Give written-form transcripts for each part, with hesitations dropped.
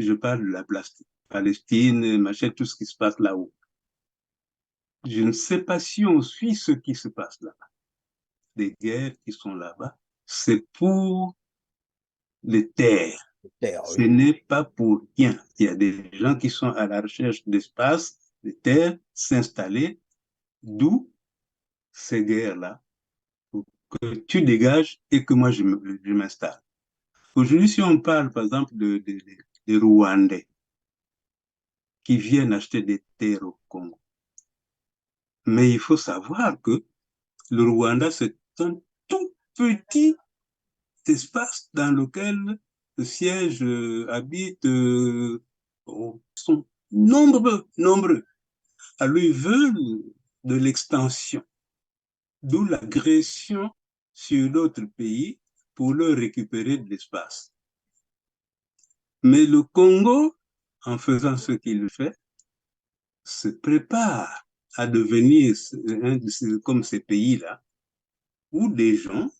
Je parle de la Palestine, machin, tout ce qui se passe là-haut. Je ne sais pas si on suit ce qui se passe là-bas. Les guerres qui sont là-bas, c'est pour les terres. Terre, Ce oui. n'est pas pour rien. Il y a des gens qui sont à la recherche d'espace, de terres, s'installer, d'où ces guerres-là, pour que tu dégages et que moi je m'installe. Aujourd'hui, si on parle par exemple des Rwandais qui viennent acheter des terres au Congo, mais il faut savoir que le Rwanda, c'est un tout petit espace dans lequel le siège habite, sont nombreux, nombreux. Alors, ils veulent de l'extension, d'où l'agression sur d'autres pays pour leur récupérer de l'espace. Mais le Congo, en faisant ce qu'il fait, se prépare à devenir comme ces pays-là, où des gens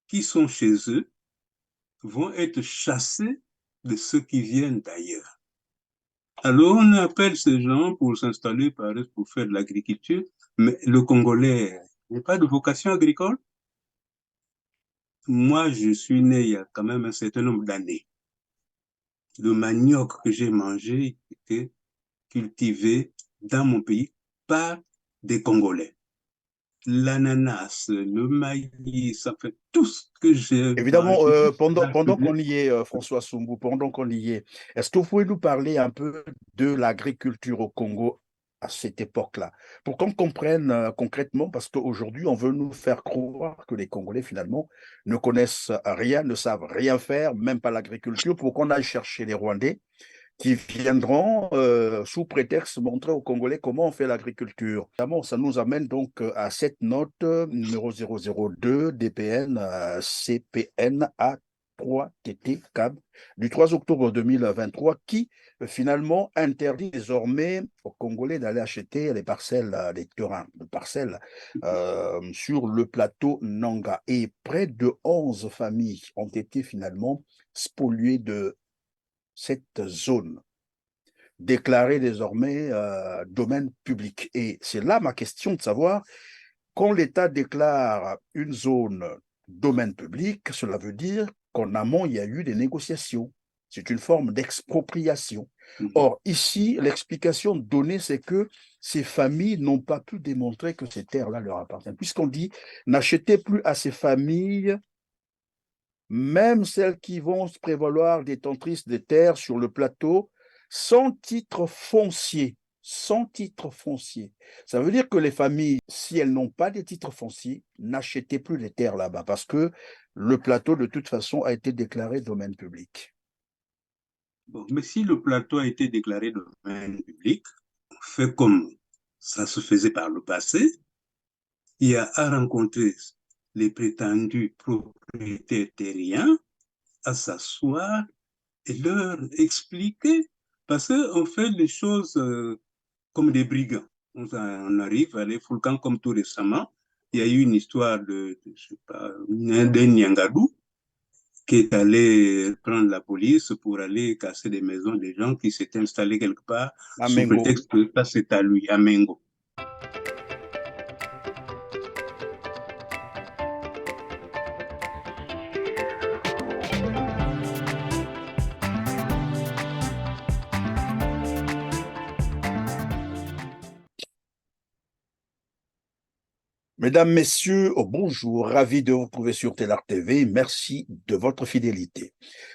qui sont chez eux vont être chassés de ceux qui viennent d'ailleurs. Alors on appelle ces gens pour s'installer par exemple pour faire de l'agriculture, mais le Congolais n'a pas de vocation agricole. Moi, je suis né il y a quand même un certain nombre d'années. Le manioc que j'ai mangé était cultivé dans mon pays par des Congolais. L'ananas, le maïs, ça fait tout ce que j'ai Évidemment, mangé. pendant qu'on y est, François Sumbu, pendant qu'on y est, est-ce que vous pouvez nous parler un peu de l'agriculture au Congo à cette époque-là, pour qu'on comprenne concrètement, parce qu'aujourd'hui, on veut nous faire croire que les Congolais, finalement, ne connaissent rien, ne savent rien faire, même pas l'agriculture, pour qu'on aille chercher les Rwandais qui viendront sous prétexte montrer aux Congolais comment on fait l'agriculture. Évidemment, ça nous amène donc à cette note numéro 002 DPN CPN A3TT CAB du 3 octobre 2023 qui finalement interdit désormais aux Congolais d'aller acheter les parcelles, les terrains de parcelles sur le plateau Nanga. Et près de 11 familles ont été finalement spoliées de cette zone déclarée désormais domaine public. Et c'est là ma question de savoir, quand l'État déclare une zone domaine public, cela veut dire qu'en amont, il y a eu des négociations. C'est une forme d'expropriation. Or, ici, l'explication donnée, c'est que ces familles n'ont pas pu démontrer que ces terres-là leur appartiennent. Puisqu'on dit, n'achetez plus à ces familles, même celles qui vont se prévaloir détentrices des terres sur le plateau, sans titre foncier. Sans titre foncier. Ça veut dire que les familles, si elles n'ont pas de titre foncier, n'achetaient plus les terres là-bas parce que le plateau, de toute façon, a été déclaré domaine public. Bon, mais si le plateau a été déclaré domaine public, on fait comme ça se faisait par le passé, il y a à rencontrer les prétendus propriétaires terriens, à s'asseoir et leur expliquer, parce qu'on fait les choses comme des brigands. On arrive à les Foulkan comme tout récemment. Il y a eu une histoire je sais pas, d'un Nyangadou qui est allé prendre la police pour aller casser des maisons des gens qui s'étaient installés quelque part sous Amengo. prétexte que ça c'est à lui, à Mengo. Mesdames, Messieurs, bonjour, ravi de vous retrouver sur Télar TV. Merci de votre fidélité.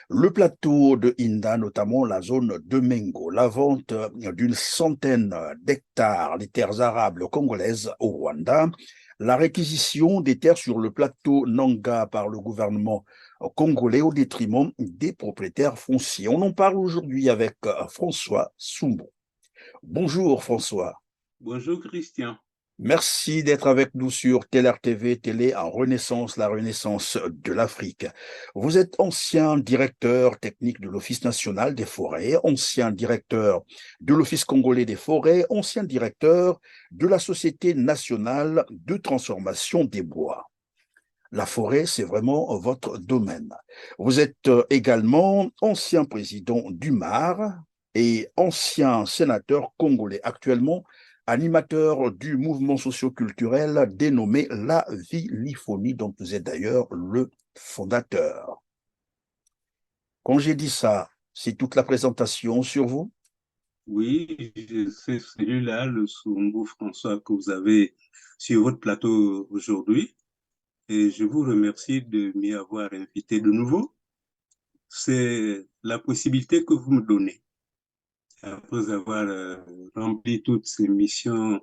Le plateau de Inda, notamment la zone de Mengo, la vente d'une centaine d'hectares des terres arables congolaises au Rwanda, la réquisition des terres sur le plateau Nanga par le gouvernement congolais au détriment des propriétaires fonciers. On en parle aujourd'hui avec François Sumbu. Bonjour François. Bonjour Christian. Merci d'être avec nous sur TLR TV, Télé en Renaissance, la Renaissance de l'Afrique. Vous êtes ancien directeur technique de l'Office national des forêts, ancien directeur de l'Office congolais des forêts, ancien directeur de la Société nationale de transformation des bois. La forêt, c'est vraiment votre domaine. Vous êtes également ancien président du MAR et ancien sénateur congolais, actuellement animateur du mouvement socio-culturel dénommé La Viliphonie, dont vous êtes d'ailleurs le fondateur. Quand j'ai dit ça, c'est toute la présentation sur vous. Oui, c'est celui-là, le Soumbou François, que vous avez sur votre plateau aujourd'hui. Et je vous remercie de m'y avoir invité de nouveau. C'est la possibilité que vous me donnez, après avoir rempli toutes ces missions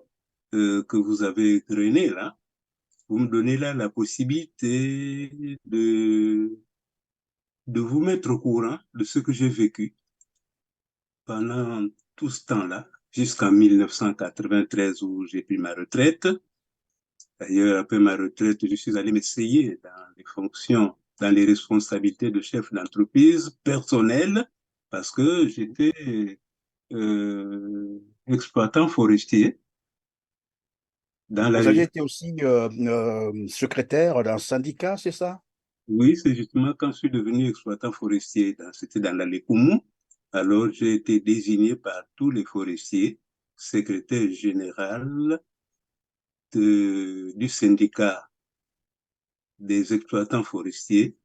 que vous avez grainées là, vous me donnez là la possibilité de vous mettre au courant de ce que j'ai vécu pendant tout ce temps-là, jusqu'en 1993 où j'ai pris ma retraite. D'ailleurs, après ma retraite, je suis allé m'essayer dans les fonctions, dans les responsabilités de chef d'entreprise personnelle parce que j'étais exploitant forestier dans la Vous aviez région. été aussi secrétaire d'un syndicat, c'est ça? Oui, c'est justement quand je suis devenu exploitant forestier, c'était dans la Lécoumou. Alors, j'ai été désigné par tous les forestiers, secrétaire général du syndicat des exploitants forestiers,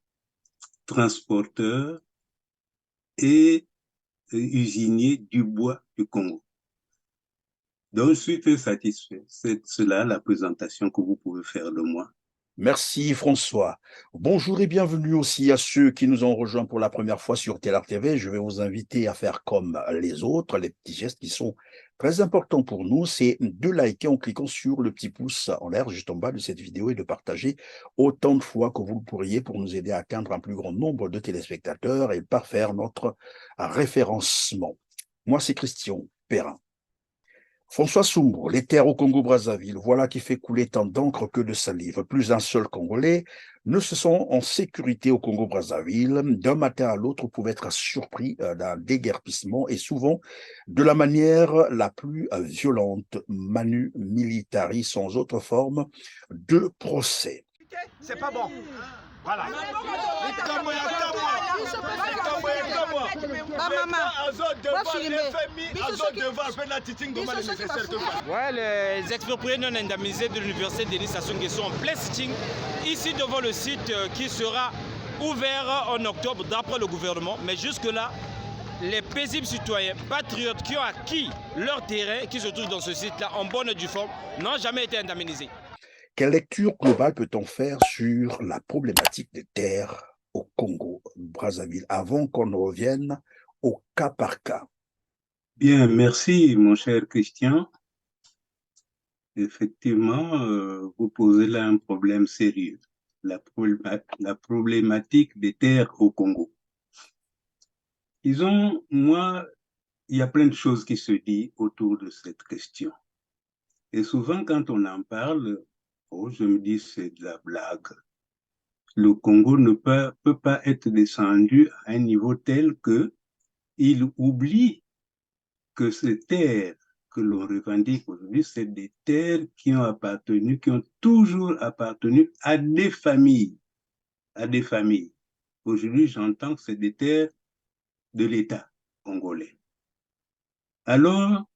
transporteurs et usiniers du bois du Congo. Donc, je suis très satisfait. C'est cela la présentation que vous pouvez faire de moi. Merci François. Bonjour et bienvenue aussi à ceux qui nous ont rejoints pour la première fois sur Telar TV. Je vais vous inviter à faire comme les autres, les petits gestes qui sont très importants pour nous, c'est de liker en cliquant sur le petit pouce en l'air juste en bas de cette vidéo et de partager autant de fois que vous le pourriez pour nous aider à atteindre un plus grand nombre de téléspectateurs et parfaire notre référencement. Moi, c'est Christian Perrin. François Soumbo, les terres au Congo-Brazzaville, voilà qui fait couler tant d'encre que de salive. Plus d'un seul Congolais ne se sent en sécurité au Congo-Brazzaville. D'un matin à l'autre, on pouvait être surpris d'un déguerpissement et souvent de la manière la plus violente, manu militari, sans autre forme de procès. C'est pas bon. Voilà. Ouais, les expropriés non indemnisés de l'université Denis Sassou Nguesso en plein sitting, ici devant le site qui sera ouvert en octobre d'après le gouvernement. Mais jusque-là, les paisibles citoyens patriotes qui ont acquis leur terrain, qui se trouvent dans ce site-là en bonne et due forme, n'ont jamais été indemnisés. Quelle lecture globale peut-on faire sur la problématique des terres au Congo-Brazzaville avant qu'on ne revienne au cas par cas? Bien, merci, mon cher Christian. Effectivement, vous posez là un problème sérieux, la problématique des terres au Congo. Disons, moi, il y a plein de choses qui se disent autour de cette question. Et souvent, quand on en parle, oh, je me dis c'est de la blague. Le Congo ne peut pas être descendu à un niveau tel que il oublie que ces terres que l'on revendique aujourd'hui, c'est des terres qui ont appartenu, qui ont toujours appartenu à des familles, à des familles. Aujourd'hui, j'entends que c'est des terres de l'État congolais. Alors,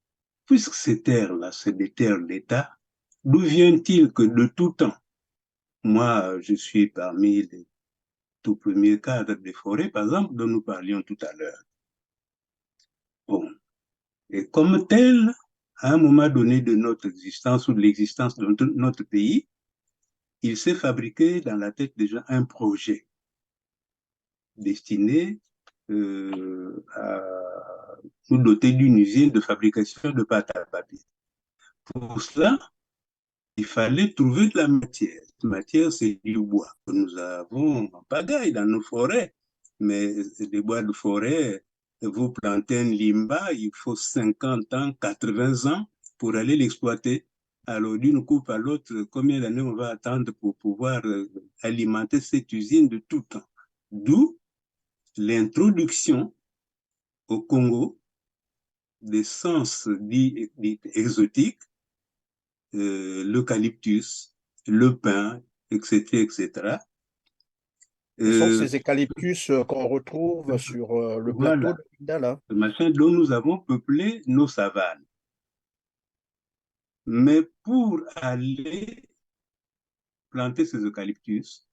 puisque ces terres-là, c'est des terres d'État, d'où vient-il que de tout temps, moi, je suis parmi les tout premiers cadres des forêts, par exemple, dont nous parlions tout à l'heure. Bon. Et comme tel, à un moment donné de notre existence ou de l'existence de notre pays, il s'est fabriqué dans la tête des gens un projet destiné à nous doter d'une usine de fabrication de pâte à papier. Pour cela, il fallait trouver de la matière. La matière, c'est du bois que nous avons en pagaille dans nos forêts. Mais les bois de forêt, vous plantez un limba, il faut 50 ans, 80 ans pour aller l'exploiter. Alors, d'une coupe à l'autre, combien d'années on va attendre pour pouvoir alimenter cette usine de tout temps? D'où l'introduction au Congo d'essences dites exotiques, l'eucalyptus, le pin, etc., etc. Ce sont ces eucalyptus qu'on retrouve sur le plateau Voilà, de Pindala. le machin dont nous avons peuplé nos savanes. Mais pour aller planter ces eucalyptus,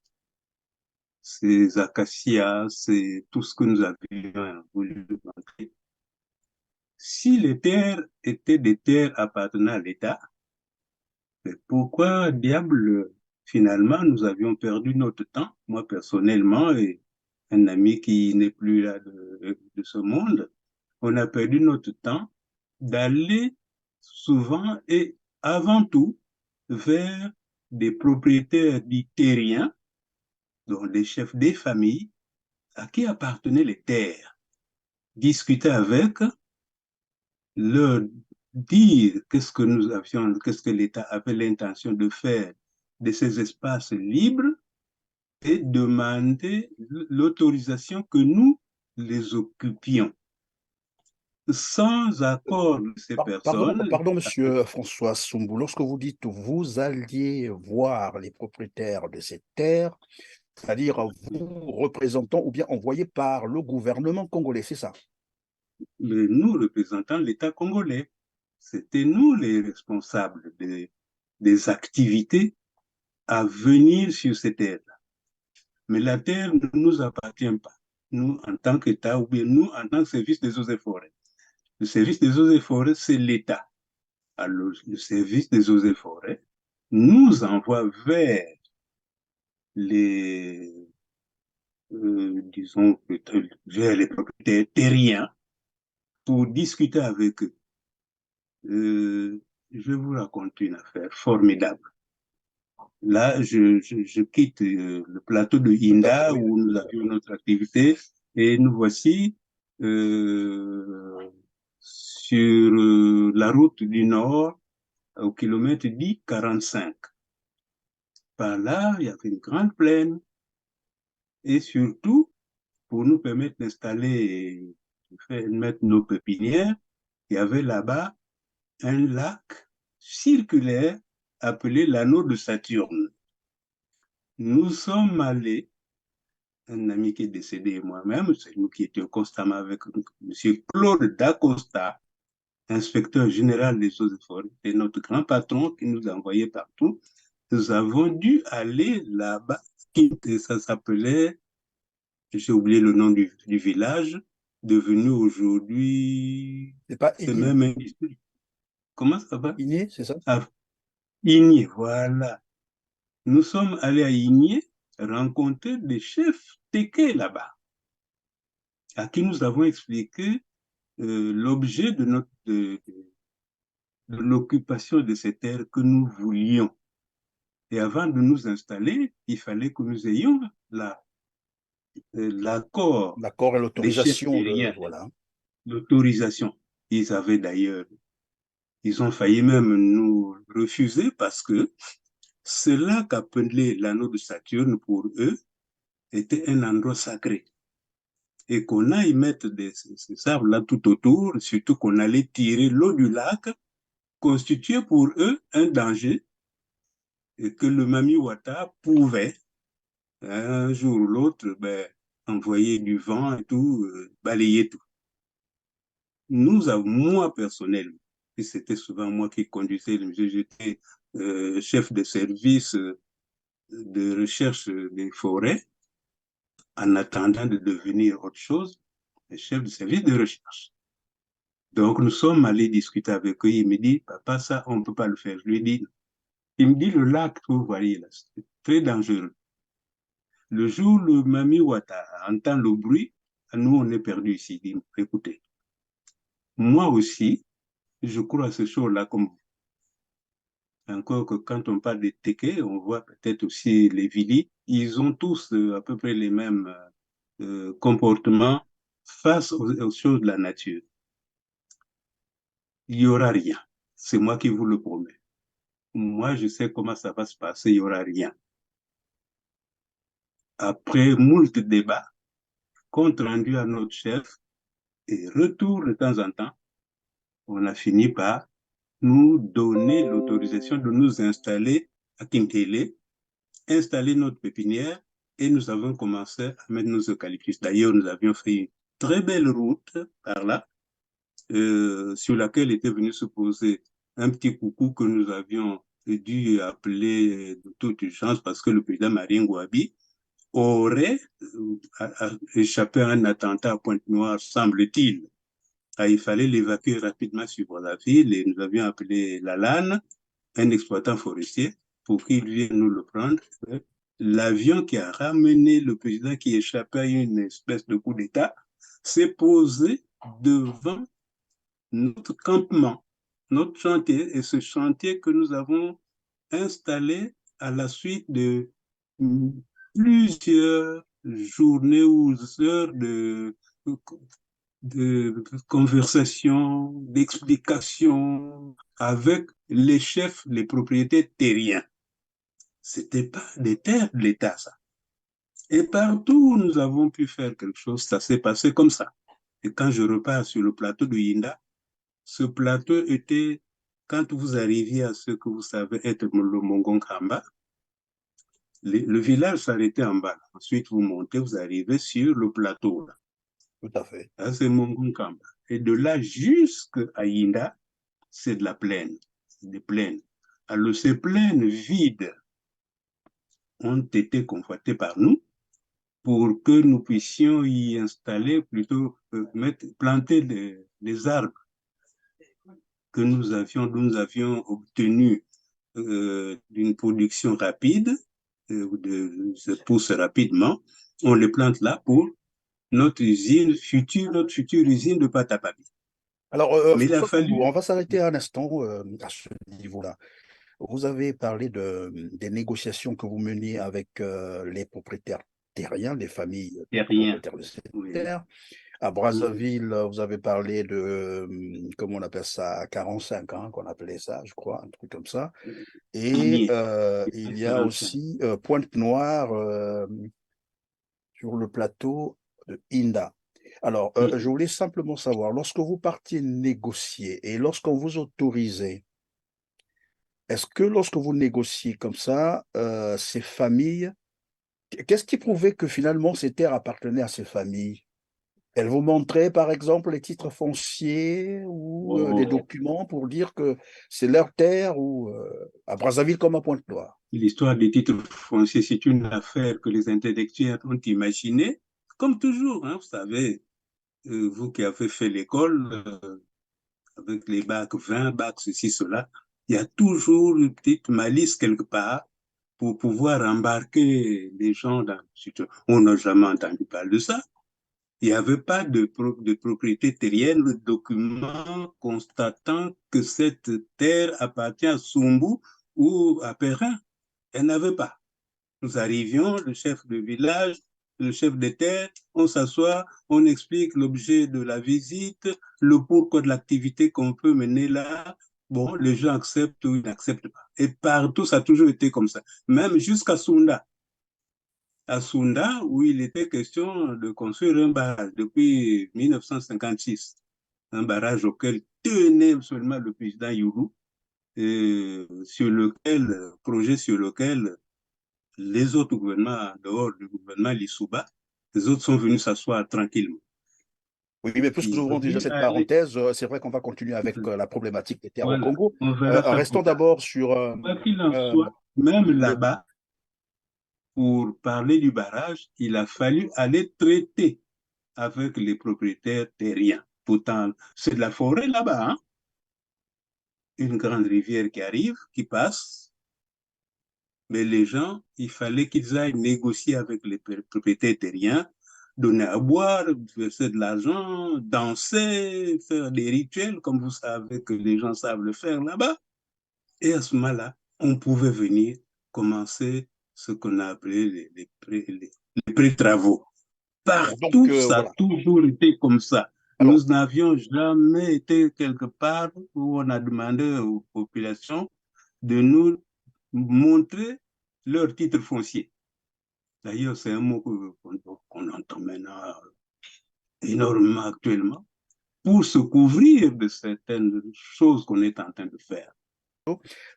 ces acacias, c'est tout ce que nous avions voulu planter. Si les terres étaient des terres appartenant à l'État, mais pourquoi diable, finalement, nous avions perdu notre temps, moi personnellement et un ami qui n'est plus là de ce monde, on a perdu notre temps d'aller souvent et avant tout vers des propriétaires dits terriens, dont des chefs des familles, à qui appartenaient les terres, discuter avec, leur dire qu'est-ce que nous avions, qu'est-ce que l'État avait l'intention de faire de ces espaces libres et demander l'autorisation que nous les occupions. Sans accord de ces personnes. Pardon, monsieur François Soumbou, lorsque vous dites vous alliez voir les propriétaires de ces terres, c'est-à-dire vous représentant ou bien envoyé par le gouvernement congolais, c'est ça? Mais nous représentant l'État congolais. C'était nous les responsables des activités à venir sur ces terres-là. Mais la terre ne nous appartient pas, nous en tant qu'État ou bien nous en tant que service des eaux et forêts. Le service des eaux et forêts, c'est l'État. Alors, le service des eaux et forêts nous envoie vers les, disons, vers les propriétaires terriens pour discuter avec eux. Je vais vous raconter une affaire formidable. Là, je quitte le plateau de Inda où nous avions notre activité et nous voici sur la route du Nord au kilomètre 10-45. Par là, il y avait une grande plaine et surtout, pour nous permettre d'installer, de mettre nos pépinières, il y avait là-bas un lac circulaire appelé l'anneau de Saturne. Nous sommes allés, un ami qui est décédé et moi-même, c'est nous qui étions constamment avec M. Claude Dacosta, inspecteur général des eaux et forêts, c'est notre grand patron qui nous a envoyés partout. Nous avons dû aller là-bas, ça s'appelait, j'ai oublié le nom du village, devenu aujourd'hui... C'est pas Igné? Comment ça va? Igné, c'est ça? Ah, Igné, voilà. Nous sommes allés à Igné rencontrer des chefs tékés là-bas, à qui nous avons expliqué l'objet de l'occupation de ces terres que nous voulions. Et avant de nous installer, il fallait que nous ayons l'accord et l'autorisation. Voilà. L'autorisation. Ils avaient d'ailleurs, ils ont failli même nous refuser parce que ce lac appelé l'anneau de Saturne pour eux était un endroit sacré. Et qu'on aille mettre ces arbres-là tout autour, surtout qu'on allait tirer l'eau du lac, constituait pour eux un danger et que le Mami Wata pouvait, un jour ou l'autre, envoyer du vent et tout, balayer tout. Moi personnellement, et c'était souvent moi qui conduisais, j'étais chef de service de recherche des forêts, en attendant de devenir autre chose, chef de service de recherche. Donc, nous sommes allés discuter avec eux. Il me dit, papa, ça, on ne peut pas le faire. Je lui ai dit, il me dit, le lac que vous voyez là, c'est très dangereux. Le jour où le Mami Wata entend le bruit, nous, on est perdu ici. Il dit, écoutez, moi aussi, je crois à ce choses-là comme vous. Encore que quand on parle des Tékés, on voit peut-être aussi les Vili, ils ont tous à peu près les mêmes comportements face aux choses de la nature. Il n'y aura rien. C'est moi qui vous le promets. Moi, je sais comment ça va se passer, il n'y aura rien. Après moult débats, compte rendu à notre chef et retour de temps en temps, on a fini par nous donner l'autorisation de nous installer à Kinkele installé notre pépinière et nous avons commencé à mettre nos eucalyptus. D'ailleurs, nous avions fait une très belle route par là, sur laquelle était venu se poser un petit coucou que nous avions dû appeler de toute urgence parce que le président Marien Gouabi aurait échappé à un attentat à Pointe-Noire, semble-t-il. Il fallait l'évacuer rapidement sur Brazzaville et nous avions appelé Lalanne, un exploitant forestier, pour qu'il vienne nous le prendre. L'avion qui a ramené le président qui échappait à une espèce de coup d'État s'est posé devant notre campement, notre chantier, et ce chantier que nous avons installé à la suite de plusieurs journées ou heures de conversation, d'explication avec les chefs, les propriétaires terriens. C'était pas des terres de l'État, ça. Et partout où nous avons pu faire quelque chose, ça s'est passé comme ça. Et quand je repars sur le plateau de Yinda, ce plateau était, quand vous arriviez à ce que vous savez être le Mongon Kamba, le village s'arrêtait en bas. Ensuite, vous montez, vous arrivez sur le plateau. Là. Tout à fait. Là, c'est Mongon Kamba. Et de là jusqu'à Yinda, c'est de la plaine. C'est des plaines. Alors, ces plaines vides ont été convoitées par nous pour que nous puissions y installer, plutôt planter des arbres que nous avions obtenu d'une production rapide, se pousse rapidement. On les plante là pour notre future usine de pâte à papier. Alors, Mais il a fallu... on va s'arrêter un instant à ce niveau-là. Vous avez parlé des négociations que vous meniez avec les propriétaires terriens, les familles propriétaires de ces terres. À Brazzaville, vous avez parlé de, comment on appelle ça, 45 ans, qu'on appelait ça, je crois, un truc comme ça. Et il y a aussi Pointe-Noire sur le plateau de Inda. Alors, je voulais simplement savoir, lorsque vous partiez négocier et lorsqu'on vous autorisait, est-ce que lorsque vous négociez comme ça, ces familles, qu'est-ce qui prouvait que finalement ces terres appartenaient à ces familles? Elles vous montraient par exemple les titres fonciers ou des documents pour dire que c'est leur terre ou à Brazzaville comme à Pointe-Noire? L'histoire des titres fonciers, c'est une affaire que les intellectuels ont imaginée, comme toujours, hein, vous savez, vous qui avez fait l'école, avec les bacs 20, bacs ceci, cela, il y a toujours une petite malice quelque part pour pouvoir embarquer les gens dans... On n'a jamais entendu parler de ça. Il n'y avait pas de propriété terrienne, le document constatant que cette terre appartient à Sumbu ou à Perrin. Elle n'avait pas. Nous arrivions, le chef de village, le chef de terre, on s'assoit, on explique l'objet de la visite, le pourquoi de l'activité qu'on peut mener là. Bon, les gens acceptent ou ils n'acceptent pas. Et partout, ça a toujours été comme ça. Même jusqu'à Sunda. À Sunda, où il était question de construire un barrage depuis 1956. Un barrage auquel tenait seulement le président Youlou, projet sur lequel les autres gouvernements, en dehors du gouvernement Lissouba, les autres sont venus s'asseoir tranquillement. Oui, mais puisque nous ouvrons déjà cette parenthèse, c'est vrai qu'on va continuer avec la problématique des terres au Congo. Restons d'abord sur... Quoi qu'il en soit, même là-bas, pour parler du barrage, il a fallu aller traiter avec les propriétaires terriens. Pourtant, c'est de la forêt là-bas, hein? Une grande rivière qui arrive, qui passe, mais les gens, il fallait qu'ils aillent négocier avec les propriétaires terriens, donner à boire, verser de l'argent, danser, faire des rituels, comme vous savez que les gens savent le faire là-bas. Et à ce moment-là, on pouvait venir commencer ce qu'on a appelé les pré-travaux. Partout, donc, ça a toujours été comme ça. Alors, nous n'avions jamais été quelque part où on a demandé aux populations de nous montrer leur titre foncier. D'ailleurs, c'est un mot qu'on entend maintenant énormément actuellement pour se couvrir de certaines choses qu'on est en train de faire.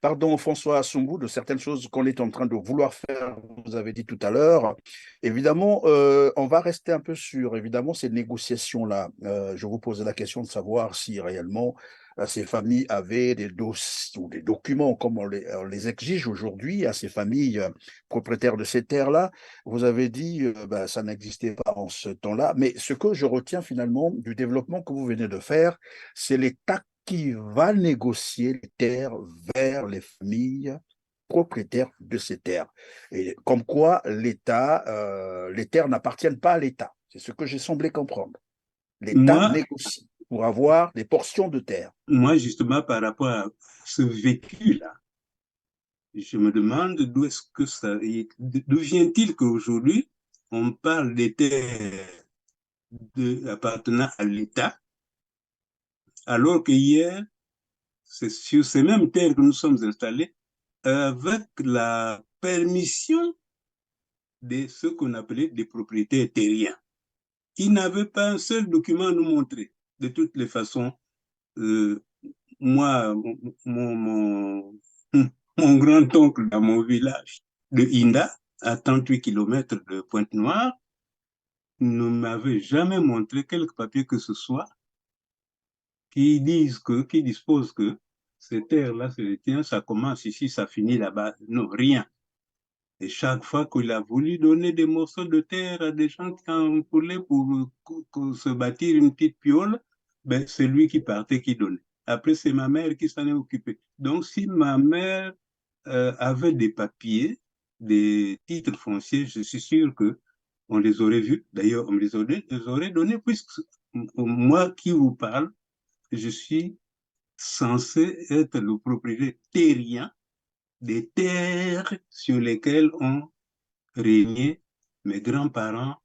Pardon, François Assoumbou, de certaines choses qu'on est en train de vouloir faire, vous avez dit tout à l'heure. Évidemment, on va rester un peu sur, évidemment, ces négociations-là. Je vous posais la question de savoir si réellement ces familles avaient des dossiers ou des documents, comme on les exige aujourd'hui à ces familles propriétaires de ces terres-là. Vous avez dit ça n'existait pas en ce temps-là. Mais ce que je retiens finalement du développement que vous venez de faire, c'est l'État qui va négocier les terres vers les familles propriétaires de ces terres. Et comme quoi l'État, les terres n'appartiennent pas à l'État. C'est ce que j'ai semblé comprendre. L'État négocie pour avoir des portions de terre. Moi, justement, par rapport à ce vécu-là, je me demande d'où est-ce que ça, d'où vient-il qu'aujourd'hui on parle des terres appartenant à l'État, alors que hier, c'est sur ces mêmes terres que nous sommes installés, avec la permission de ce qu'on appelait des propriétaires terriens, qui n'avaient pas un seul document à nous montrer. De toutes les façons, moi, mon grand-oncle dans mon village de Inda, à 38 km de Pointe-Noire, ne m'avait jamais montré quelque papier que ce soit qui dispose que ces terres-là, c'est les tiens, ça commence ici, ça finit là-bas. Non, rien. Et chaque fois qu'il a voulu donner des morceaux de terre à des gens qui en voulaient pour se bâtir une petite piole, ben, c'est lui qui partait, qui donnait. Après, c'est ma mère qui s'en est occupée. Donc, si ma mère avait des papiers, des titres fonciers, je suis sûr qu'on les aurait vus. D'ailleurs, on me les aurait donnés, puisque moi qui vous parle, je suis censé être le propriétaire terrien des terres sur lesquelles ont régné mes grands-parents,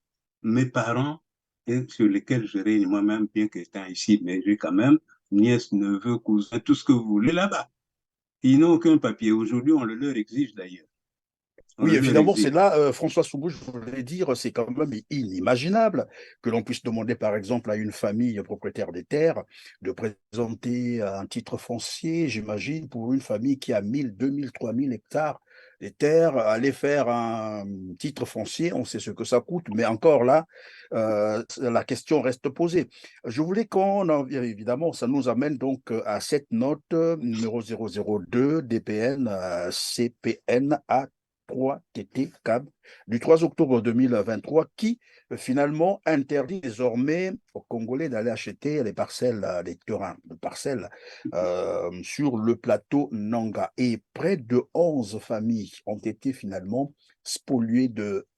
mes parents, et sur lesquels je règne moi-même, bien qu'étant ici, mais j'ai quand même nièce, neveu, cousin, tout ce que vous voulez là-bas. Ils n'ont aucun papier. Aujourd'hui, on le leur exige d'ailleurs. Oui, évidemment, c'est là, François Soubou, je voulais dire, c'est quand même inimaginable que l'on puisse demander, par exemple, à une famille propriétaire des terres de présenter un titre foncier, j'imagine, pour une famille qui a 1000, 2000, 3000 hectares de terres, aller faire un titre foncier, on sait ce que ça coûte, mais encore là, la question reste posée. Je voulais évidemment, ça nous amène donc à cette note numéro 002 DPN CPN A 3 TT CAB du 3 octobre 2023 qui finalement interdit désormais aux Congolais d'aller acheter les parcelles, les terrains de parcelles sur le plateau Nanga. Et près de 11 familles ont été finalement spoliées de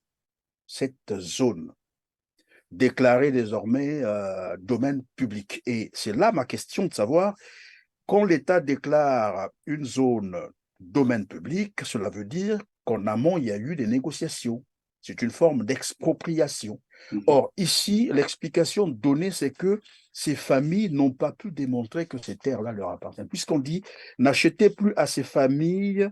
cette zone, déclarée désormais domaine public. Et c'est là ma question de savoir, quand l'État déclare une zone domaine public, cela veut dire qu'en amont, il y a eu des négociations. C'est une forme d'expropriation. Or, ici, l'explication donnée, c'est que ces familles n'ont pas pu démontrer que ces terres-là leur appartiennent. Puisqu'on dit, n'achetez plus à ces familles,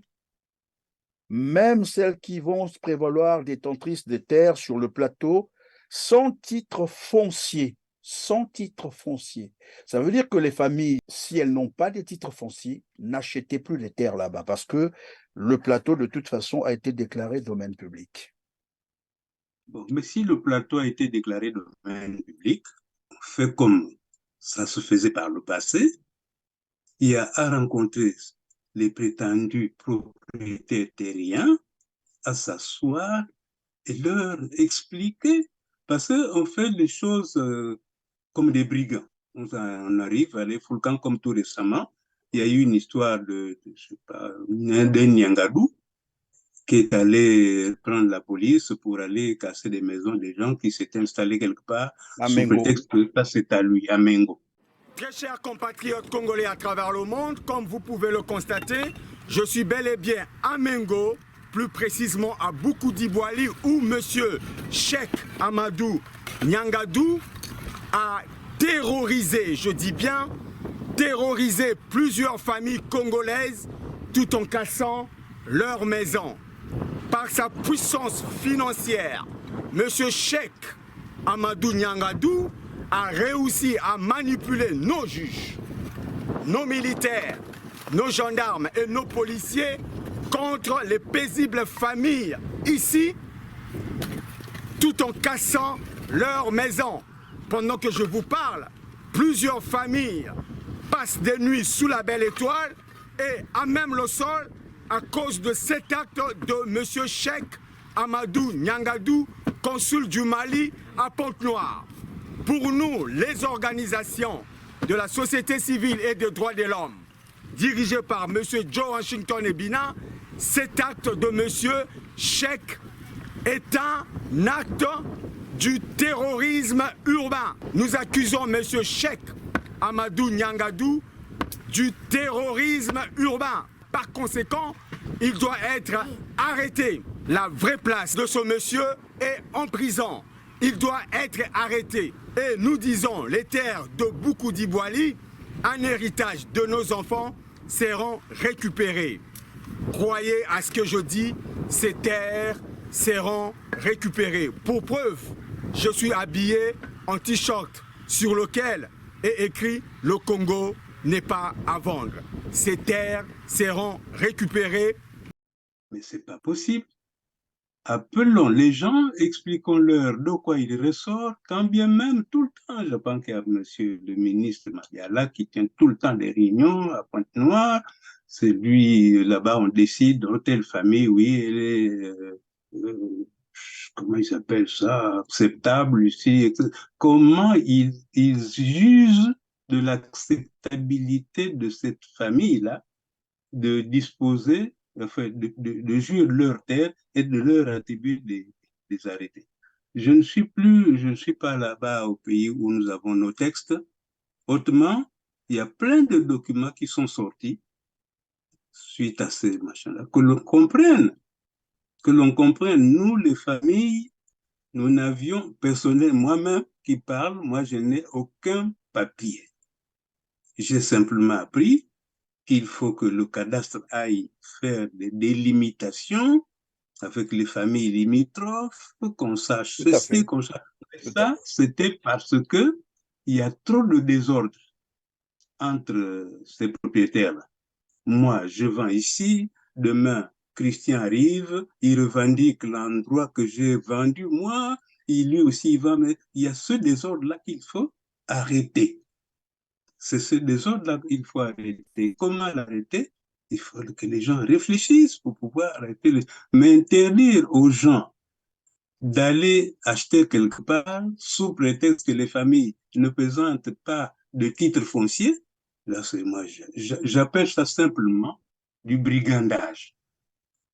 même celles qui vont se prévaloir détentrices des terres sur le plateau, sans titre foncier. Sans titre foncier. Ça veut dire que les familles, si elles n'ont pas de titre foncier, n'achetaient plus les terres là-bas parce que le plateau, de toute façon, a été déclaré domaine public. Bon, mais si le plateau a été déclaré domaine public, on fait comme ça se faisait par le passé, il y a à rencontrer les prétendus propriétaires terriens, à s'asseoir et leur expliquer, parce qu'on fait les choses comme des brigands. On arrive à les Foulkan comme tout récemment. Il y a eu une histoire de je sais pas, d'un Nyangadou qui est allé prendre la police pour aller casser des maisons des gens qui s'étaient installés quelque part sous prétexte que ça c'est à lui, à Mengo. Très chers compatriotes congolais à travers le monde, comme vous pouvez le constater, je suis bel et bien à Mengo, plus précisément à Boukoudi-Boali, où monsieur Cheikh Amadou Nyangadou a terrorisé, je dis bien, terrorisé plusieurs familles congolaises tout en cassant leurs maisons. Par sa puissance financière, M. Cheikh Amadou Nyangadou a réussi à manipuler nos juges, nos militaires, nos gendarmes et nos policiers contre les paisibles familles ici, tout en cassant leurs maisons. Pendant que je vous parle, plusieurs familles passent des nuits sous la belle étoile et à même le sol à cause de cet acte de M. Cheikh Amadou Nyangadou, consul du Mali à Pointe-Noire. Pour nous, les organisations de la société civile et des droits de l'homme, dirigées par M. Joe Washington Ebina, cet acte de M. Cheikh est un acte du terrorisme urbain. Nous accusons M. Cheikh Amadou Nyangadou du terrorisme urbain. Par conséquent, il doit être arrêté. La vraie place de ce monsieur est en prison. Il doit être arrêté. Et nous disons, les terres de Boukoudi Boili, un héritage de nos enfants, seront récupérées. Croyez à ce que je dis, ces terres seront récupérées. Pour preuve, je suis habillé en t-shirt sur lequel est écrit « Le Congo n'est pas à vendre ». Ces terres seront récupérées. Mais ce n'est pas possible. Appelons les gens, expliquons-leur de quoi il ressort, quand bien même tout le temps, je pense qu'il y a monsieur le ministre Madiala qui tient tout le temps des réunions à Pointe-Noire. C'est lui, là-bas, on décide, dans telle famille, oui, elle est, comment il s'appelle ça, acceptable ici, etc. Comment ils jugent de l'acceptabilité de cette famille-là de disposer, enfin, de jouir de leur terre et de leur attribuer des arrêtés. Je ne suis pas là-bas au pays où nous avons nos textes. Autrement, il y a plein de documents qui sont sortis suite à ces machins-là, que l'on comprenne, nous, les familles, nous n'avions, personnellement, moi-même qui parle, moi, je n'ai aucun papier. J'ai simplement appris qu'il faut que le cadastre aille faire des délimitations avec les familles limitrophes, qu'on sache ceci, qu'on sache ça. C'était parce que il y a trop de désordre entre ces propriétaires-là. Moi, je vends ici, demain, Christian arrive, il revendique l'endroit que j'ai vendu, moi, lui aussi, il va, mais il y a ce désordre-là qu'il faut arrêter. C'est ce désordre-là qu'il faut arrêter. Comment l'arrêter? Il faut que les gens réfléchissent pour pouvoir arrêter. Mais interdire aux gens d'aller acheter quelque part sous prétexte que les familles ne présentent pas de titre foncier, là, c'est moi, j'appelle ça simplement du brigandage.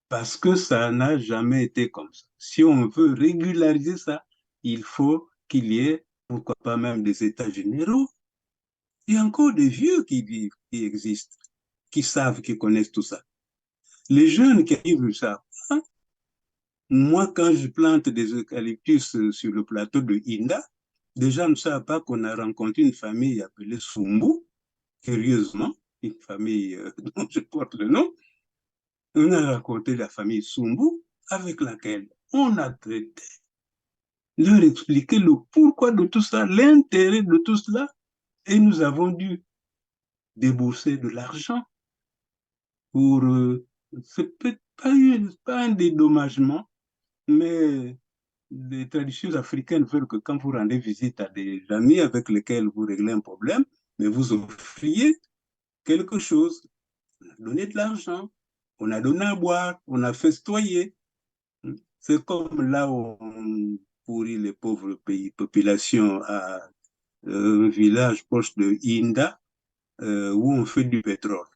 Parce que ça n'a jamais été comme ça. Si on veut régulariser ça, il faut qu'il y ait, pourquoi pas même des états généraux. Il y a encore des vieux qui vivent, qui existent, qui savent, qui connaissent tout ça. Les jeunes qui arrivent, ça. Hein? Moi, quand je plante des eucalyptus sur le plateau de Inda, des gens ne savent pas qu'on a rencontré une famille appelée Sumbu, curieusement, une famille dont je porte le nom. On a rencontré la famille Sumbu avec laquelle on a traité, leur expliquer le pourquoi de tout ça, l'intérêt de tout cela, et nous avons dû débourser de l'argent pour, c'est peut-être pas un dédommagement, mais les traditions africaines veulent que quand vous rendez visite à des amis avec lesquels vous réglez un problème, mais vous offriez quelque chose. On a donné de l'argent, on a donné à boire, on a festoyé. C'est comme là où on pourrit les pauvres populations à un village proche de Inda, où on fait du pétrole.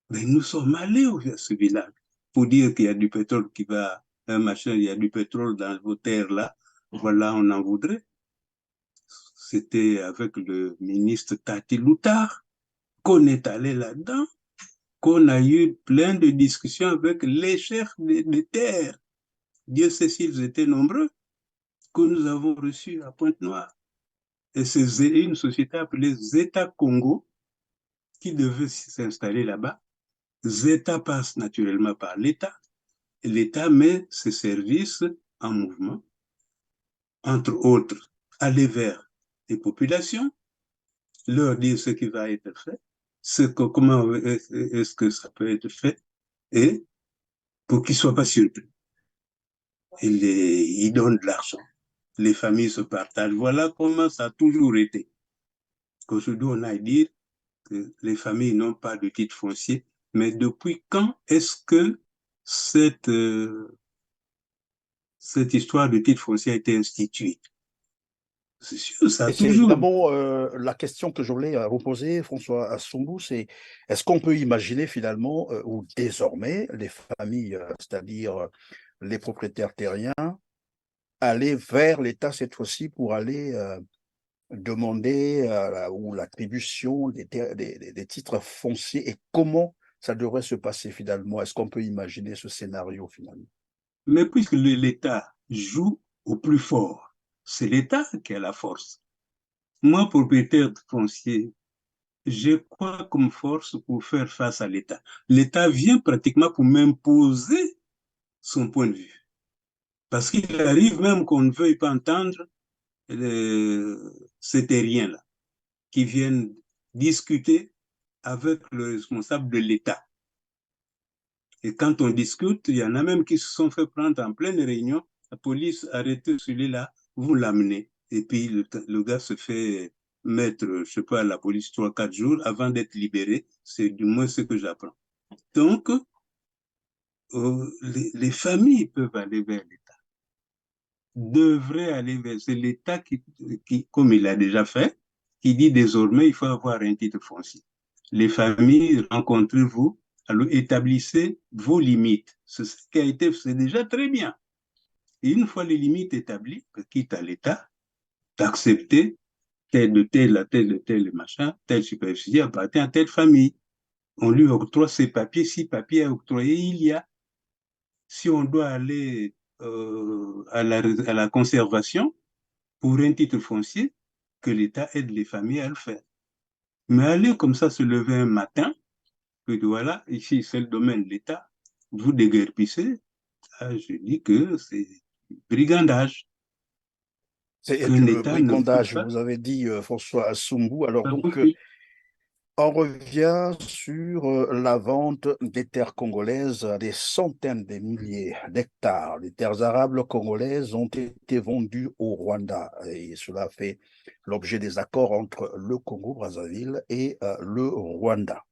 Mais nous sommes allés vers ce village pour dire qu'il y a du pétrole qui va, un machin, il y a du pétrole dans vos terres là, voilà, on en voudrait. C'était avec le ministre Tati Loutard qu'on est allé là-dedans, qu'on a eu plein de discussions avec les chefs des terres. Dieu sait s'ils étaient nombreux, que nous avons reçus à Pointe-Noire. Et c'est une société appelée Zeta Congo qui devait s'installer là-bas. Zeta passe naturellement par l'État. L'État met ses services en mouvement, entre autres, aller vers les populations, leur dire ce qui va être fait, comment est-ce que ça peut être fait, et pour qu'ils ne soient pas surpris. Ils donnent de l'argent. Les familles se partagent. Voilà comment ça a toujours été. Qu'aujourd'hui, on a à dire que les familles n'ont pas de titre foncier. Mais depuis quand est-ce que cette histoire de titre foncier a été instituée? C'est sûr, ça a Et c'est toujours. évidemment la question que je voulais vous poser, François Assoumbou, c'est est-ce qu'on peut imaginer finalement, ou désormais, les familles, c'est-à-dire les propriétaires terriens, aller vers l'État cette fois-ci pour aller demander ou l'attribution des titres fonciers et comment ça devrait se passer finalement? Est-ce qu'on peut imaginer ce scénario finalement? Mais puisque l'État joue au plus fort, c'est l'État qui a la force. Moi, propriétaire de foncier, j'ai quoi comme force pour faire face à l'État? L'État vient pratiquement pour m'imposer son point de vue. Parce qu'il arrive même qu'on ne veuille pas entendre ces terriens-là qui viennent discuter avec le responsable de l'État. Et quand on discute, il y en a même qui se sont fait prendre en pleine réunion. La police arrête celui-là, vous l'amenez. Et puis le gars se fait mettre, je ne sais pas, à la police 3-4 jours avant d'être libéré. C'est du moins ce que j'apprends. Donc, les familles peuvent aller vers l'État, devraient aller vers... C'est l'État qui, comme il l'a déjà fait, qui dit désormais il faut avoir un titre foncier. Les familles, rencontrez-vous, alors établissez vos limites. C'est ce qui a été, c'est déjà très bien. Et une fois les limites établies, quitte à l'État d'accepter tel machin, telle superficie appartient à telle famille. On lui octroie ses papiers, si papiers à octroyer il y a. Si on doit aller à la conservation pour un titre foncier, que l'État aide les familles à le faire. Mais aller comme ça se lever un matin, que voilà, ici c'est le domaine de l'État, vous déguerpissez, je dis que c'est brigandage. C'est Qu'un du État ne peut brigandage, pas. vous avez dit, François Assoumbou. Alors Pas donc, possible. on revient sur la vente des terres congolaises. Des centaines de milliers d'hectares des terres arables congolaises ont été vendues au Rwanda. Et cela fait l'objet des accords entre le Congo-Brazzaville et le Rwanda.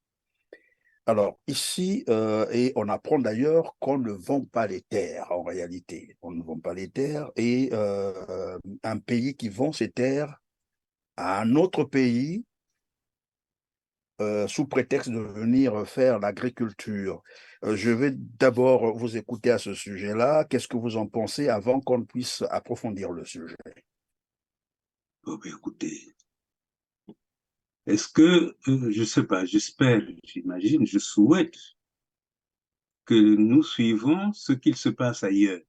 Alors ici, et on apprend d'ailleurs qu'on ne vend pas les terres en réalité. On ne vend pas les terres et un pays qui vend ses terres à un autre pays sous prétexte de venir faire l'agriculture. Je vais d'abord vous écouter à ce sujet-là. Qu'est-ce que vous en pensez avant qu'on puisse approfondir le sujet? Oh, ben, écoutez, est-ce que, je ne sais pas, j'espère, j'imagine, je souhaite que nous suivons ce qu'il se passe ailleurs.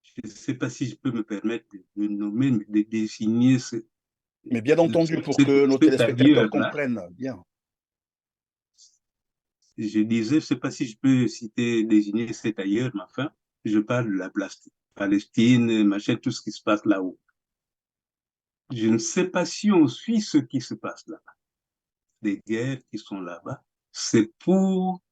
Je ne sais pas si je peux me permettre de nommer, de désigner Mais bien entendu, pour que nos cet téléspectateurs ailleurs-là. comprennent bien. Je disais, je ne sais pas si je peux citer, désigner cet ailleurs, mais enfin, je parle de la Palestine, machin, tout ce qui se passe là-haut. Je ne sais pas si on suit ce qui se passe là-bas. Les guerres qui sont là-bas, c'est pour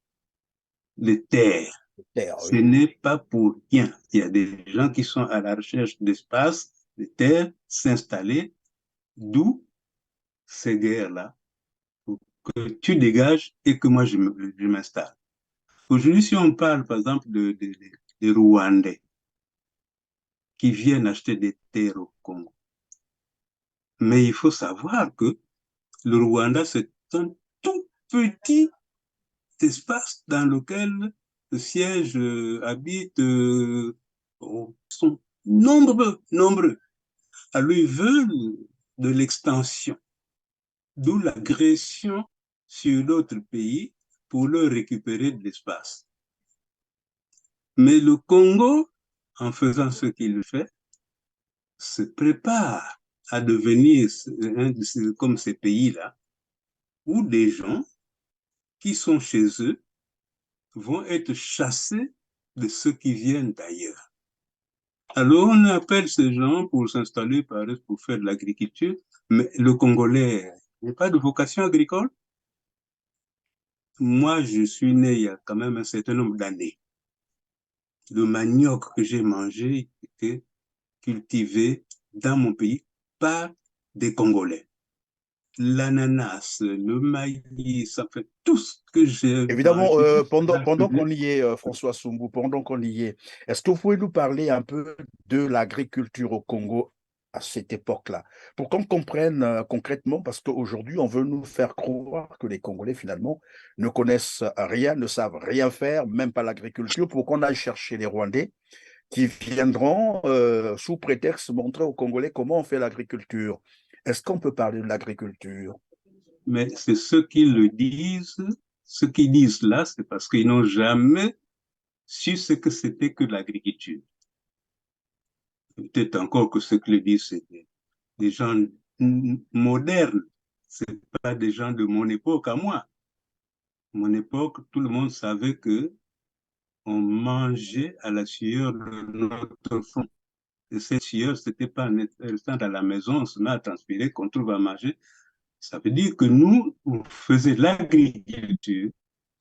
les terres. Terre, Ce oui. n'est pas pour rien. Il y a des gens qui sont à la recherche d'espace, de terres, s'installer, d'où ces guerres-là, pour que tu dégages et que moi je m'installe. Aujourd'hui, si on parle par exemple des Rwandais qui viennent acheter des terres au Congo, mais il faut savoir que le Rwanda, c'est un tout petit espace dans lequel le siège habite, sont nombreux. Alors, ils veulent de l'extension, d'où l'agression sur d'autres pays pour leur récupérer de l'espace. Mais le Congo, en faisant ce qu'il fait, se prépare à devenir comme ces pays-là, où des gens qui sont chez eux vont être chassés de ceux qui viennent d'ailleurs. Alors on appelle ces gens pour s'installer, pour faire de l'agriculture, mais le Congolais n'a pas de vocation agricole. moi, je suis né il y a quand même un certain nombre d'années. Le manioc que j'ai mangé était cultivé dans mon pays par des Congolais. L'ananas, le maïs, ça fait tout ce que j'ai Évidemment, mangé pendant qu'on y est, François Sumbu, pendant qu'on y est, est-ce que vous pouvez nous parler un peu de l'agriculture au Congo à cette époque-là, pour qu'on comprenne concrètement, parce qu'aujourd'hui, on veut nous faire croire que les Congolais, finalement, ne connaissent rien, ne savent rien faire, même pas l'agriculture, pour qu'on aille chercher les Rwandais qui viendront, sous prétexte, montrer aux Congolais comment on fait l'agriculture. Est-ce qu'on peut parler de l'agriculture? Mais c'est ceux qui le disent, ceux qui disent là, c'est parce qu'ils n'ont jamais su ce que c'était que l'agriculture. Peut-être encore que ceux qui le disent, c'est des gens modernes. C'est pas des gens de mon époque à moi. Mon époque, tout le monde savait que on mangeait à la sueur de notre front. Et cette sueur, c'était pas en restant à la maison, on se met à transpirer, qu'on trouve à manger. Ça veut dire que nous, on faisait l'agriculture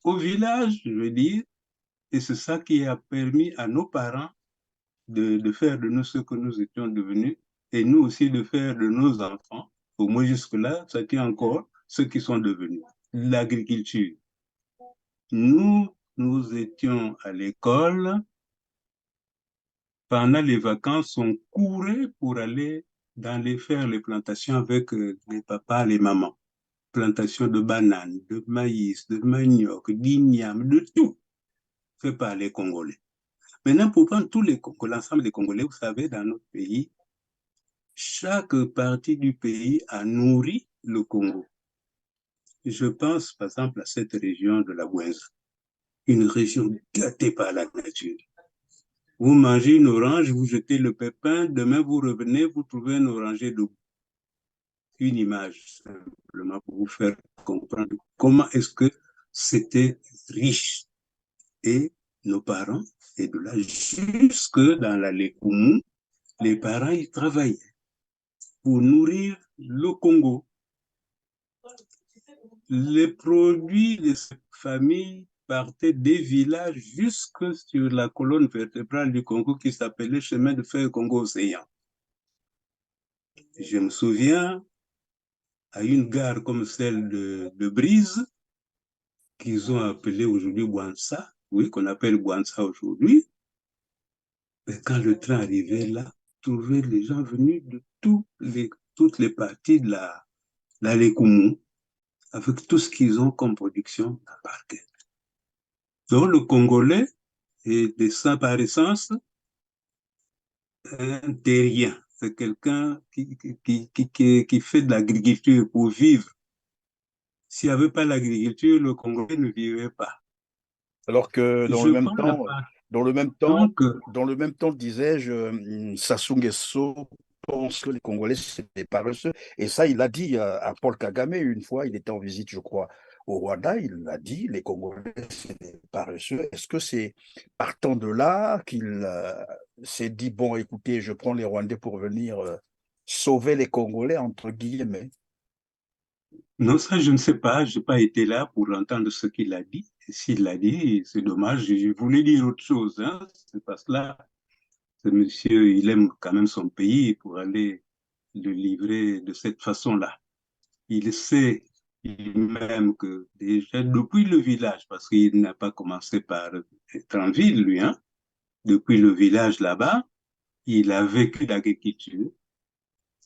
au village, je veux dire, et c'est ça qui a permis à nos parents de faire de nous ce que nous étions devenus, et nous aussi de faire de nos enfants, au moins jusque-là, ça tient encore, ceux qui sont devenus. L'agriculture. Nous étions à l'école, pendant les vacances, on courait pour aller faire les plantations avec les papas, les mamans. Plantation de bananes, de maïs, de manioc, d'igname, de tout, fait par les Congolais. Maintenant, pour prendre l'ensemble des Congolais, vous savez, dans notre pays, chaque partie du pays a nourri le Congo. Je pense, par exemple, à cette région de la Bouenza, une région gâtée par la nature. Vous mangez une orange, vous jetez le pépin, demain vous revenez, vous trouvez un oranger debout. Une image, simplement pour vous faire comprendre comment est-ce que c'était riche. Et nos parents, et de là jusque dans la Lékoumou, les parents, ils travaillaient pour nourrir le Congo. Les produits de cette famille partaient des villages jusque sur la colonne vertébrale du Congo qui s'appelait chemin de fer Congo-Océan. Je me souviens, à une gare comme celle de Brise, qu'ils ont appelée aujourd'hui Bouansa, oui, qu'on appelle Bouansa aujourd'hui, mais quand le train arrivait là, trouver les gens venus de toutes les parties de la Lékoumou, avec tout ce qu'ils ont comme production à parquet. Donc le Congolais est par essence un terrien. C'est quelqu'un qui fait de l'agriculture pour vivre. S'il n'y avait pas l'agriculture, le Congolais ne vivrait pas. Alors que Je prends la part. Donc, dans le même temps, disais-je, Sassou Nguesso pense que les Congolais, c'est des paresseux. Et ça, il l'a dit à Paul Kagame une fois, il était en visite, je crois, au Rwanda, il l'a dit, les Congolais, c'est des paresseux. Est-ce que c'est partant de là qu'il s'est dit, bon, écoutez, je prends les Rwandais pour venir sauver les Congolais, entre guillemets? non, ça, je ne sais pas. Je n'ai pas été là pour entendre ce qu'il a dit. S'il l'a dit, c'est dommage. Je voulais dire autre chose. Hein. C'est parce que là, ce monsieur, il aime quand même son pays pour aller le livrer de cette façon-là. Il sait même que déjà depuis le village, parce qu'il n'a pas commencé par être en ville, lui, hein, depuis le village là-bas, il a vécu l'agriculture,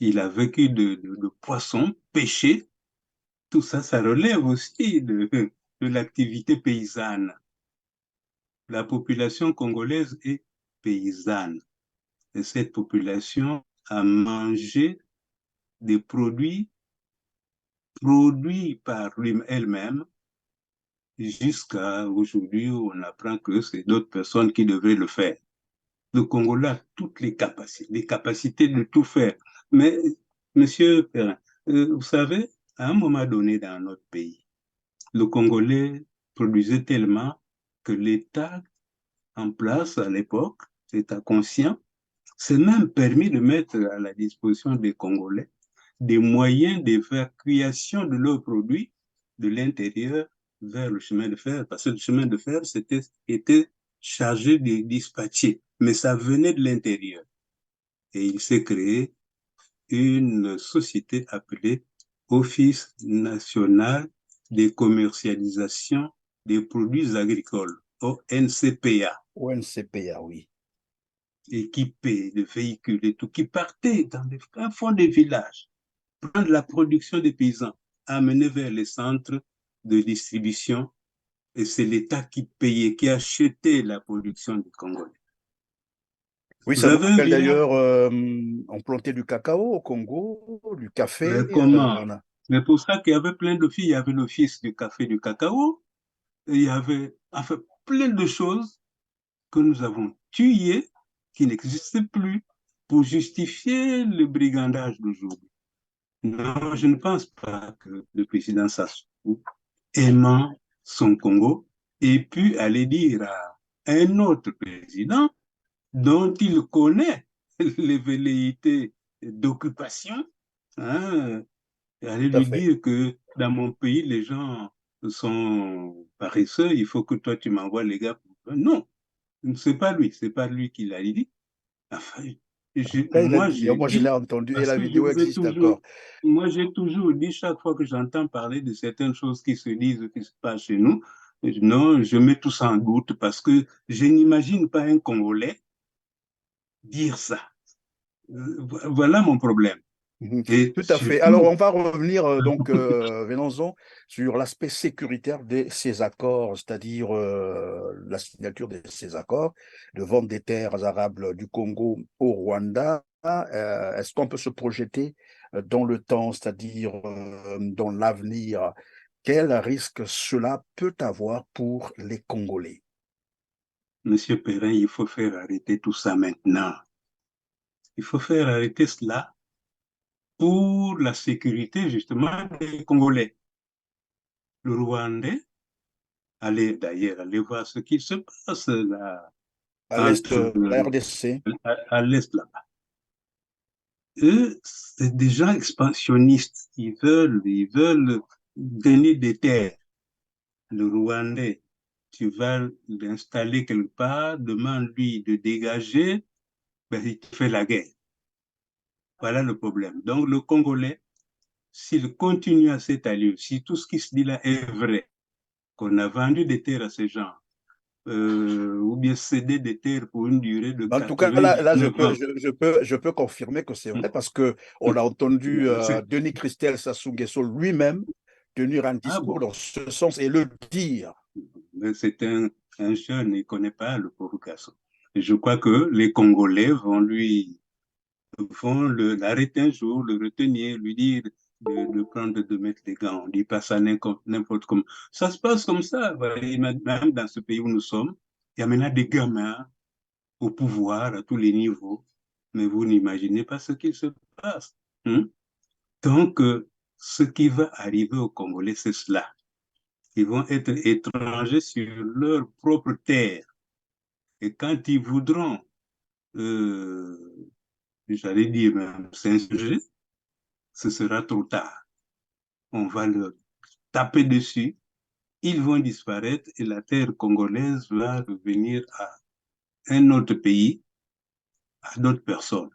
il a vécu de poissons, pêcher, tout ça, ça relève aussi de l'activité paysanne. La population congolaise est paysanne. Et cette population a mangé des produits par elle-même jusqu'à aujourd'hui où on apprend que c'est d'autres personnes qui devraient le faire. Le Congolais a toutes les capacités de tout faire. Mais, monsieur Perrin, vous savez, à un moment donné dans notre pays, le Congolais produisait tellement que l'État en place à l'époque, l'État conscient, s'est même permis de mettre à la disposition des Congolais des moyens d'évacuation de leurs produits de l'intérieur vers le chemin de fer, parce que le chemin de fer était chargé de dispatcher, mais ça venait de l'intérieur. Et il s'est créé une société appelée Office national de commercialisation des produits agricoles, ONCPA. ONCPA, oui. Équipés de véhicules et tout, qui partaient dans les fonds des villages, prendre la production des paysans, amener vers les centres de distribution, et c'est l'État qui payait, qui achetait la production du Congolais. Oui, Vous ça me avez un rappelle village, d'ailleurs, on plantait du cacao au Congo, du café. comment? C'est pour ça qu'il y avait plein de filles, il y avait l'office du café du cacao, et il y avait enfin, plein de choses que nous avons tuées, qui n'existent plus, pour justifier le brigandage d'aujourd'hui. Non, je ne pense pas que le président Sassou, aimant son Congo, ait pu aller dire à un autre président dont il connaît les velléités d'occupation, hein, aller Tout à lui fait. dire que dans mon pays, les gens sont paresseux, il faut que toi tu m'envoies les gars. Non, c'est pas lui qui l'a dit. Enfin, Là, il a moi, dit, j'ai moi je l'ai dit, entendu et parce la que vidéo existe encore. moi, j'ai toujours dit, chaque fois que j'entends parler de certaines choses qui se disent, qui se passent chez nous, non, je mets tout ça en doute parce que je n'imagine pas un Congolais dire ça. Voilà mon problème. Mhm. Et Tout à fait. Alors, surtout, on va revenir, venons-en, sur l'aspect sécuritaire de ces accords, c'est-à-dire la signature de ces accords de vente des terres arables du Congo au Rwanda. Est-ce qu'on peut se projeter dans le temps, c'est-à-dire dans l'avenir? Quel risque cela peut avoir pour les Congolais? Monsieur Perrin, il faut faire arrêter tout ça maintenant. Il faut faire arrêter cela pour la sécurité, justement, des Congolais. Le Rwandais, allez d'ailleurs, allez voir ce qui se passe là, À l'est entre, de la RDC. à l'Est là-bas. Eux, c'est des gens expansionnistes. Ils veulent donner des terres. Le Rwandais, tu vas l'installer quelque part, demande-lui de dégager, ben, il te fait la guerre. Voilà le problème. Donc, le Congolais, s'il continue à cette allure, si tout ce qui se dit là est vrai, qu'on a vendu des terres à ces gens, ou bien cédé des terres pour une durée de En tout cas, là, 99 ans. je peux confirmer que c'est vrai parce que on a entendu Denis Christel Sassou Nguesso lui-même tenir un Ah discours bon, dans ce sens et le dire. c'est un jeune, il ne connaît pas le pauvre garçon. Et je crois que les Congolais vont l'arrêter un jour, le retenir, lui dire de prendre, de mettre des gants. On ne dit pas ça n'importe comment. Ça se passe comme ça. Même dans ce pays où nous sommes, il y a maintenant des gamins au pouvoir à tous les niveaux, mais vous n'imaginez pas ce qu'il se passe. Hein? Donc, ce qui va arriver aux Congolais, c'est cela. Ils vont être étrangers sur leur propre terre. Et quand ils voudront, j'allais dire même s'insurger, ce sera trop tard. On va leur taper dessus, ils vont disparaître et la terre congolaise va revenir à un autre pays, à d'autres personnes.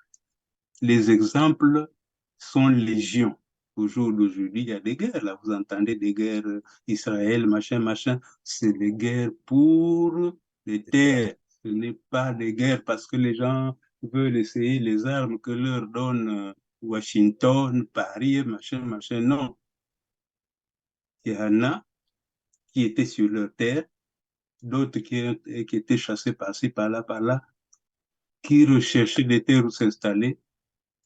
Les exemples sont légion. Au jour d'aujourd'hui, il y a des guerres. Là, vous entendez des guerres Israël, machin, machin. C'est des guerres pour les terres. Ce n'est pas des guerres parce que les gens veulent essayer les armes que leur donne Washington, Paris, machin, machin. Non. Il y en a qui étaient sur leur terre, d'autres qui étaient chassés par-ci, par-là, qui recherchaient des terres où s'installer.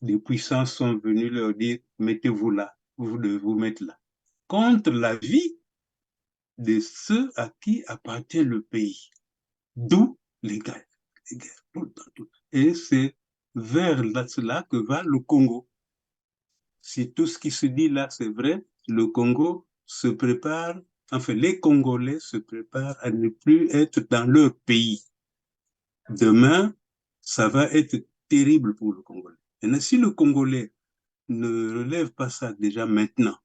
Des puissances sont venus leur dire, mettez-vous là, vous devez vous mettre là. Contre la vie de ceux à qui appartient le pays. D'où les guerres. Les guerres tout le temps, tout. Et c'est vers cela que va le Congo. Si tout ce qui se dit là, c'est vrai, le Congo se prépare, enfin les Congolais se préparent à ne plus être dans leur pays. Demain, ça va être terrible pour le Congolais. Et si le Congolais ne relève pas ça déjà maintenant,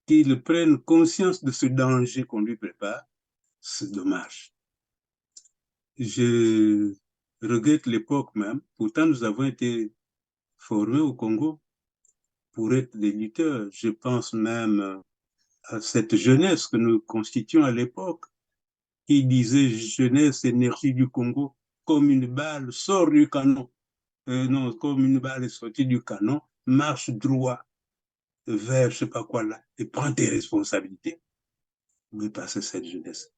qu'il prenne conscience de ce danger qu'on lui prépare, c'est dommage. Je regrette l'époque même. Pourtant, nous avons été formés au Congo pour être des lutteurs. Je pense même à cette jeunesse que nous constituions à l'époque, qui disait jeunesse, énergie du Congo, comme une balle sort du canon. Non, comme une balle est sortie du canon, marche droit vers je sais pas quoi là, et prends tes responsabilités. Oui, passer cette jeunesse.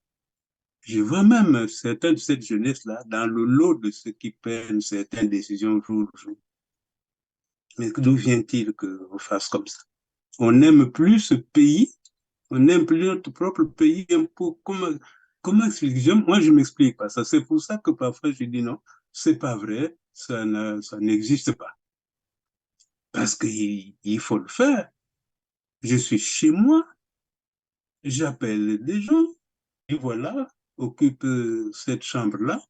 Je vois même certains de cette jeunesse-là dans le lot de ceux qui prennent certaines décisions jour le jour. Mais d'où vient-il qu'on fasse comme ça? On n'aime plus ce pays, on n'aime plus notre propre pays. Comment expliquer? Moi, je m'explique pas ça. C'est pour ça que parfois je dis non, c'est pas vrai, ça n'existe pas. Parce qu'il faut le faire. Je suis chez moi, j'appelle des gens, et voilà, occupe cette chambre-là.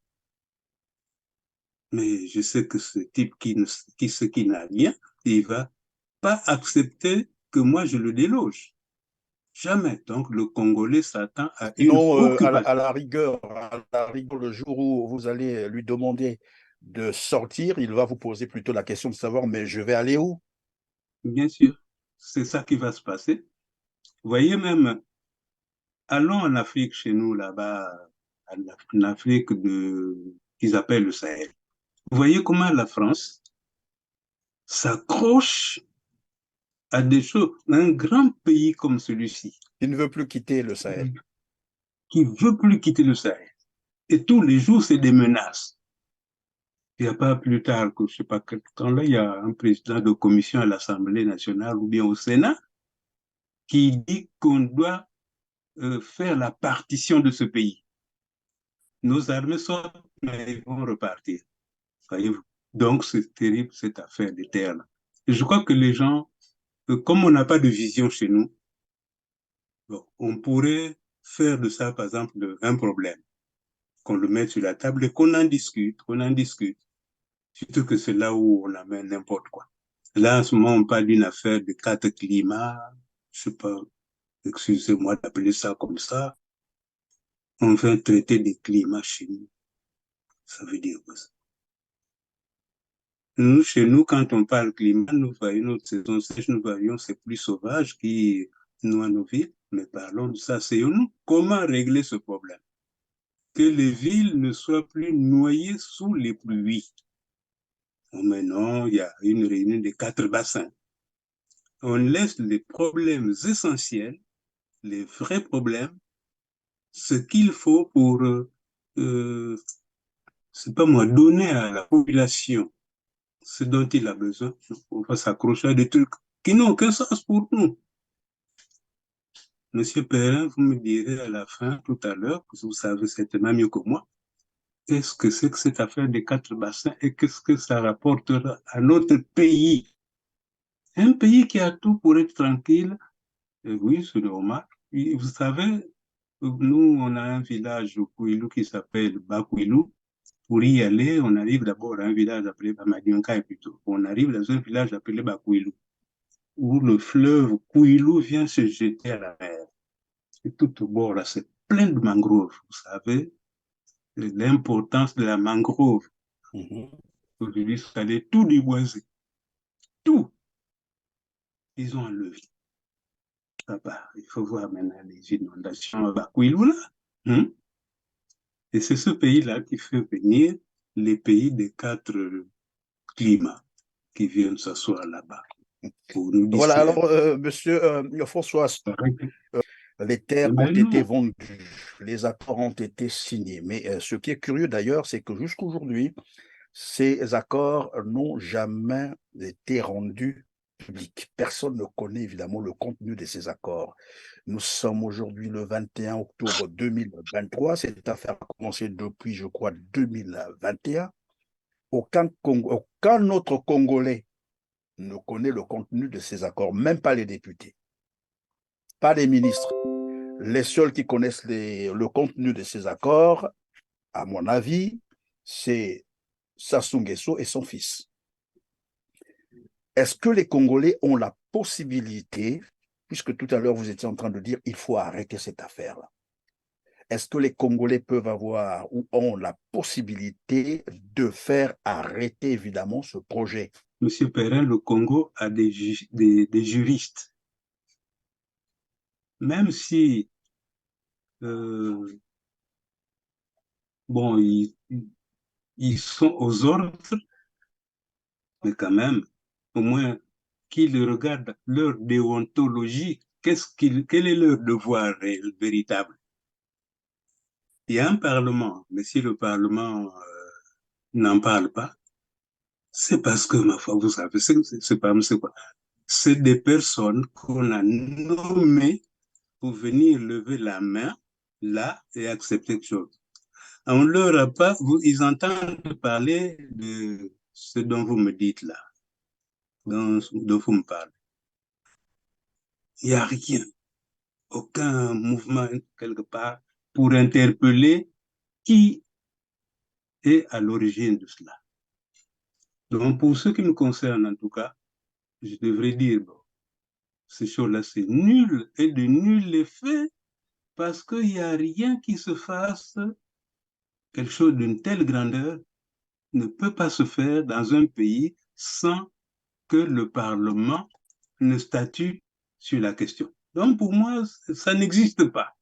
Mais je sais que ce type qui n'a rien, il ne va pas accepter que moi je le déloge. Jamais. Donc le Congolais s'attend à une Sinon, occupation. à la rigueur, le jour où vous allez lui demander de sortir, il va vous poser plutôt la question de savoir, mais je vais aller où? Bien sûr, c'est ça qui va se passer. Vous voyez même, allons en Afrique chez nous, là-bas, en Afrique qu'ils appellent le Sahel. Vous voyez comment la France s'accroche à des choses. Un grand pays comme celui-ci, Il ne veut plus quitter le Sahel. qui ne veut plus quitter le Sahel. Et tous les jours, c'est des menaces. Il n'y a pas plus tard que, je ne sais pas quel temps là, il y a un président de commission à l'Assemblée nationale ou bien au Sénat qui dit qu'on doit faire la partition de ce pays. Nos armées sortent, mais ils vont repartir. Voyez-vous. Donc, c'est terrible cette affaire des terres-là. Et je crois que les gens, comme on n'a pas de vision chez nous, bon, on pourrait faire de ça, par exemple, un problème, qu'on le mette sur la table et qu'on en discute, qu'on en discute. Surtout que c'est là où on amène n'importe quoi. Là, en ce moment, on parle d'une affaire de 4 climats, je ne sais pas, excusez-moi d'appeler ça comme ça. On vient traiter des climats chez nous. Ça veut dire quoi ça? Nous, chez nous, quand on parle climat, nous voyons notre saison sèche, nous voyons c'est plus sauvage qui noie nos villes. Mais parlons de ça, c'est nous. Comment régler ce problème? Que les villes ne soient plus noyées sous les pluies. Oh, mais non, il y a une réunion des 4 bassins. On laisse les problèmes essentiels, les vrais problèmes, ce qu'il faut pour, c'est pas moi, donner à la population ce dont il a besoin. On va s'accrocher à des trucs qui n'ont aucun sens pour nous. Monsieur Perrin, vous me direz à la fin, tout à l'heure, que vous savez certainement mieux que moi, qu'est-ce que c'est que cette affaire des 4 bassins et qu'est-ce que ça rapportera à notre pays? Un pays qui a tout pour être tranquille, oui, c'est normal. Vous savez, nous, on a un village au Kouilou qui s'appelle Bakouilou. Pour y aller, on arrive d'abord à un village appelé Bamadionka, plutôt. On arrive dans un village appelé Bakouilou, où le fleuve Kouilou vient se jeter à la mer. Et tout au bord, là, c'est plein de mangroves. Vous savez, l'importance de la mangrove. Aujourd'hui, c'est allé tout déboiser. Tout. Ils ont enlevé. Il faut voir maintenant les inondations à Bakouilou, là. Et c'est ce pays-là qui fait venir les pays des 4 climats qui viennent s'asseoir là-bas pour nous Voilà, distraire. alors, monsieur François, les terres ont été vendues, les accords ont été signés. Mais ce qui est curieux d'ailleurs, c'est que jusqu'aujourd'hui, ces accords n'ont jamais été rendus publics. Personne ne connaît évidemment le contenu de ces accords. Nous sommes aujourd'hui le 21 octobre 2023. Cette affaire a commencé depuis, je crois, 2021. Aucun autre Congolais ne connaît le contenu de ces accords, même pas les députés, pas les ministres. Les seuls qui connaissent le contenu de ces accords, à mon avis, c'est Sassou Nguesso et son fils. Est-ce que les Congolais ont la possibilité puisque tout à l'heure vous étiez en train de dire il faut arrêter cette affaire-là. Est-ce que les Congolais peuvent avoir ou ont la possibilité de faire arrêter évidemment ce projet? Monsieur Perrin, le Congo a des juristes. Même si, bon, ils sont aux ordres, mais quand même, au moins qu'ils regardent leur déontologie, quel est leur devoir véritable? Il y a un Parlement, mais si le Parlement n'en parle pas, c'est parce que, ma foi, vous savez, c'est pas quoi. C'est des personnes qu'on a nommées pour venir lever la main là et accepter quelque chose. On leur a pas, ils entendent parler de ce dont vous me dites là, dont vous me parlez. Il n'y a rien, aucun mouvement quelque part pour interpeller qui est à l'origine de cela. Donc, pour ce qui me concerne, en tout cas, je devrais dire, bon, ces choses-là, c'est nul et de nul effet parce qu'il n'y a rien qui se fasse, quelque chose d'une telle grandeur ne peut pas se faire dans un pays sans que le Parlement ne statue sur la question. Donc, pour moi, ça n'existe pas.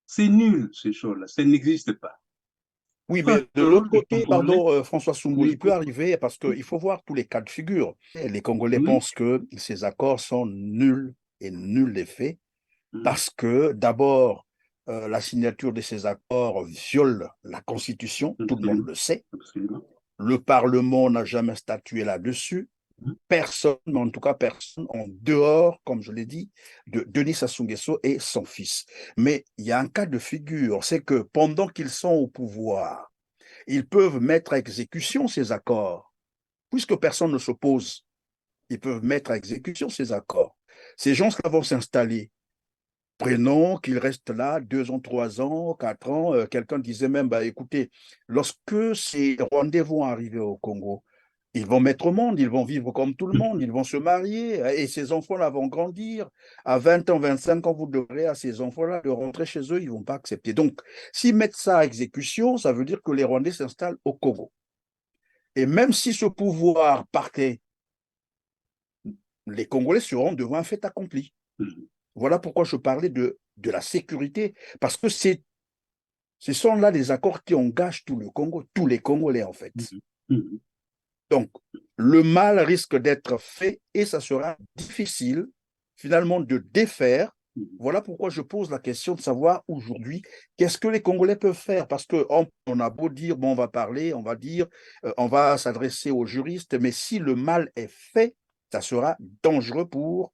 C'est nul, ces choses-là, ça n'existe pas. Oui, mais de l'autre côté, pardon, François Soumbo, il peut arriver parce qu'il faut voir tous les cas de figure. Les Congolais pensent que ces accords sont nuls et nuls d'effet parce que d'abord, la signature de ces accords viole la Constitution, tout le monde le sait. Absolument. Le Parlement n'a jamais statué là-dessus. Personne, mais en tout cas personne, en dehors, comme je l'ai dit, de Denis Sassou Nguesso et son fils. Mais il y a un cas de figure, c'est que pendant qu'ils sont au pouvoir, ils peuvent mettre à exécution ces accords. Puisque personne ne s'oppose, ils peuvent mettre à exécution ces accords. Ces gens-là vont s'installer. Prenons qu'ils restent là 2 ans, 3 ans, 4 ans. Quelqu'un disait même, bah, écoutez, lorsque ces Rwandais vont arriver au Congo, ils vont mettre au monde, ils vont vivre comme tout le monde, ils vont se marier et ces enfants-là vont grandir. À 20 ans, 25 ans, vous devrez à ces enfants-là de rentrer chez eux, ils ne vont pas accepter. Donc, s'ils mettent ça à exécution, ça veut dire que les Rwandais s'installent au Congo. Et même si ce pouvoir partait, les Congolais seront devant un fait accompli. Voilà pourquoi je parlais de la sécurité, parce que ce sont là les accords qui engagent tout le Congo, tous les Congolais en fait. Donc, le mal risque d'être fait et ça sera difficile finalement de défaire. Voilà pourquoi je pose la question de savoir aujourd'hui qu'est-ce que les Congolais peuvent faire. Parce qu'on a beau dire, bon, on va parler, on va dire, on va s'adresser aux juristes, mais si le mal est fait, ça sera dangereux pour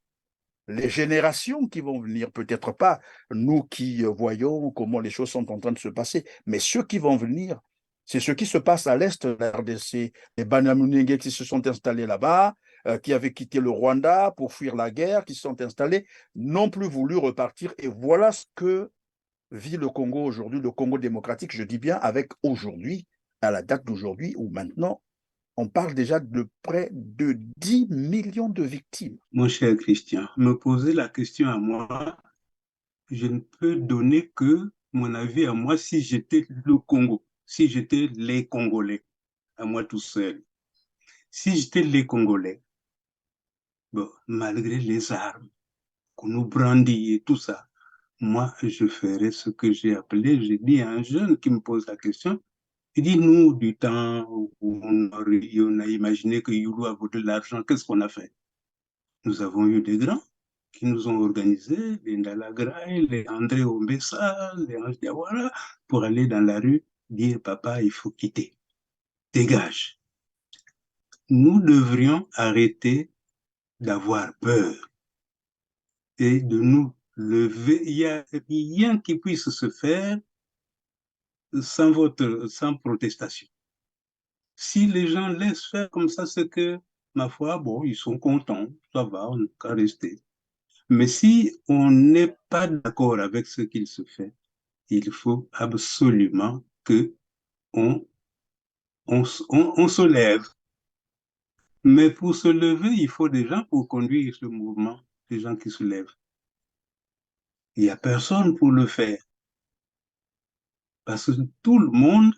les générations qui vont venir. Peut-être pas nous qui voyons comment les choses sont en train de se passer, mais ceux qui vont venir. C'est ce qui se passe à l'est de la RDC. Les Banyamulenge qui se sont installés là-bas, qui avaient quitté le Rwanda pour fuir la guerre, qui se sont installés, n'ont plus voulu repartir. Et voilà ce que vit le Congo aujourd'hui, le Congo démocratique, je dis bien avec aujourd'hui, à la date d'aujourd'hui, où maintenant, on parle déjà de près de 10 millions de victimes. Mon cher Christian, me poser la question à moi, je ne peux donner que mon avis à moi si j'étais le Congo. Si j'étais les Congolais, à moi tout seul. Si j'étais les Congolais, bon, malgré les armes qu'on nous brandit et tout ça, moi, je ferais ce que j'ai appelé, j'ai dit à un jeune qui me pose la question, il dit, nous, du temps où on a imaginé que Youlou a volé de l'argent, qu'est-ce qu'on a fait? Nous avons eu des grands qui nous ont organisé, les Ndalagraï, les André Ombessa, les Ange Diawara, pour aller dans la rue dire, papa, il faut quitter. Dégage. Nous devrions arrêter d'avoir peur et de nous lever. Il n'y a rien qui puisse se faire sans protestation. Si les gens laissent faire comme ça, c'est que, ma foi, bon, ils sont contents, ça va, on n'a qu'à rester. Mais si on n'est pas d'accord avec ce qu'il se fait, il faut absolument que on se lève. Mais pour se lever, il faut des gens pour conduire ce mouvement, des gens qui se lèvent. Il n'y a personne pour le faire. Parce que tout le monde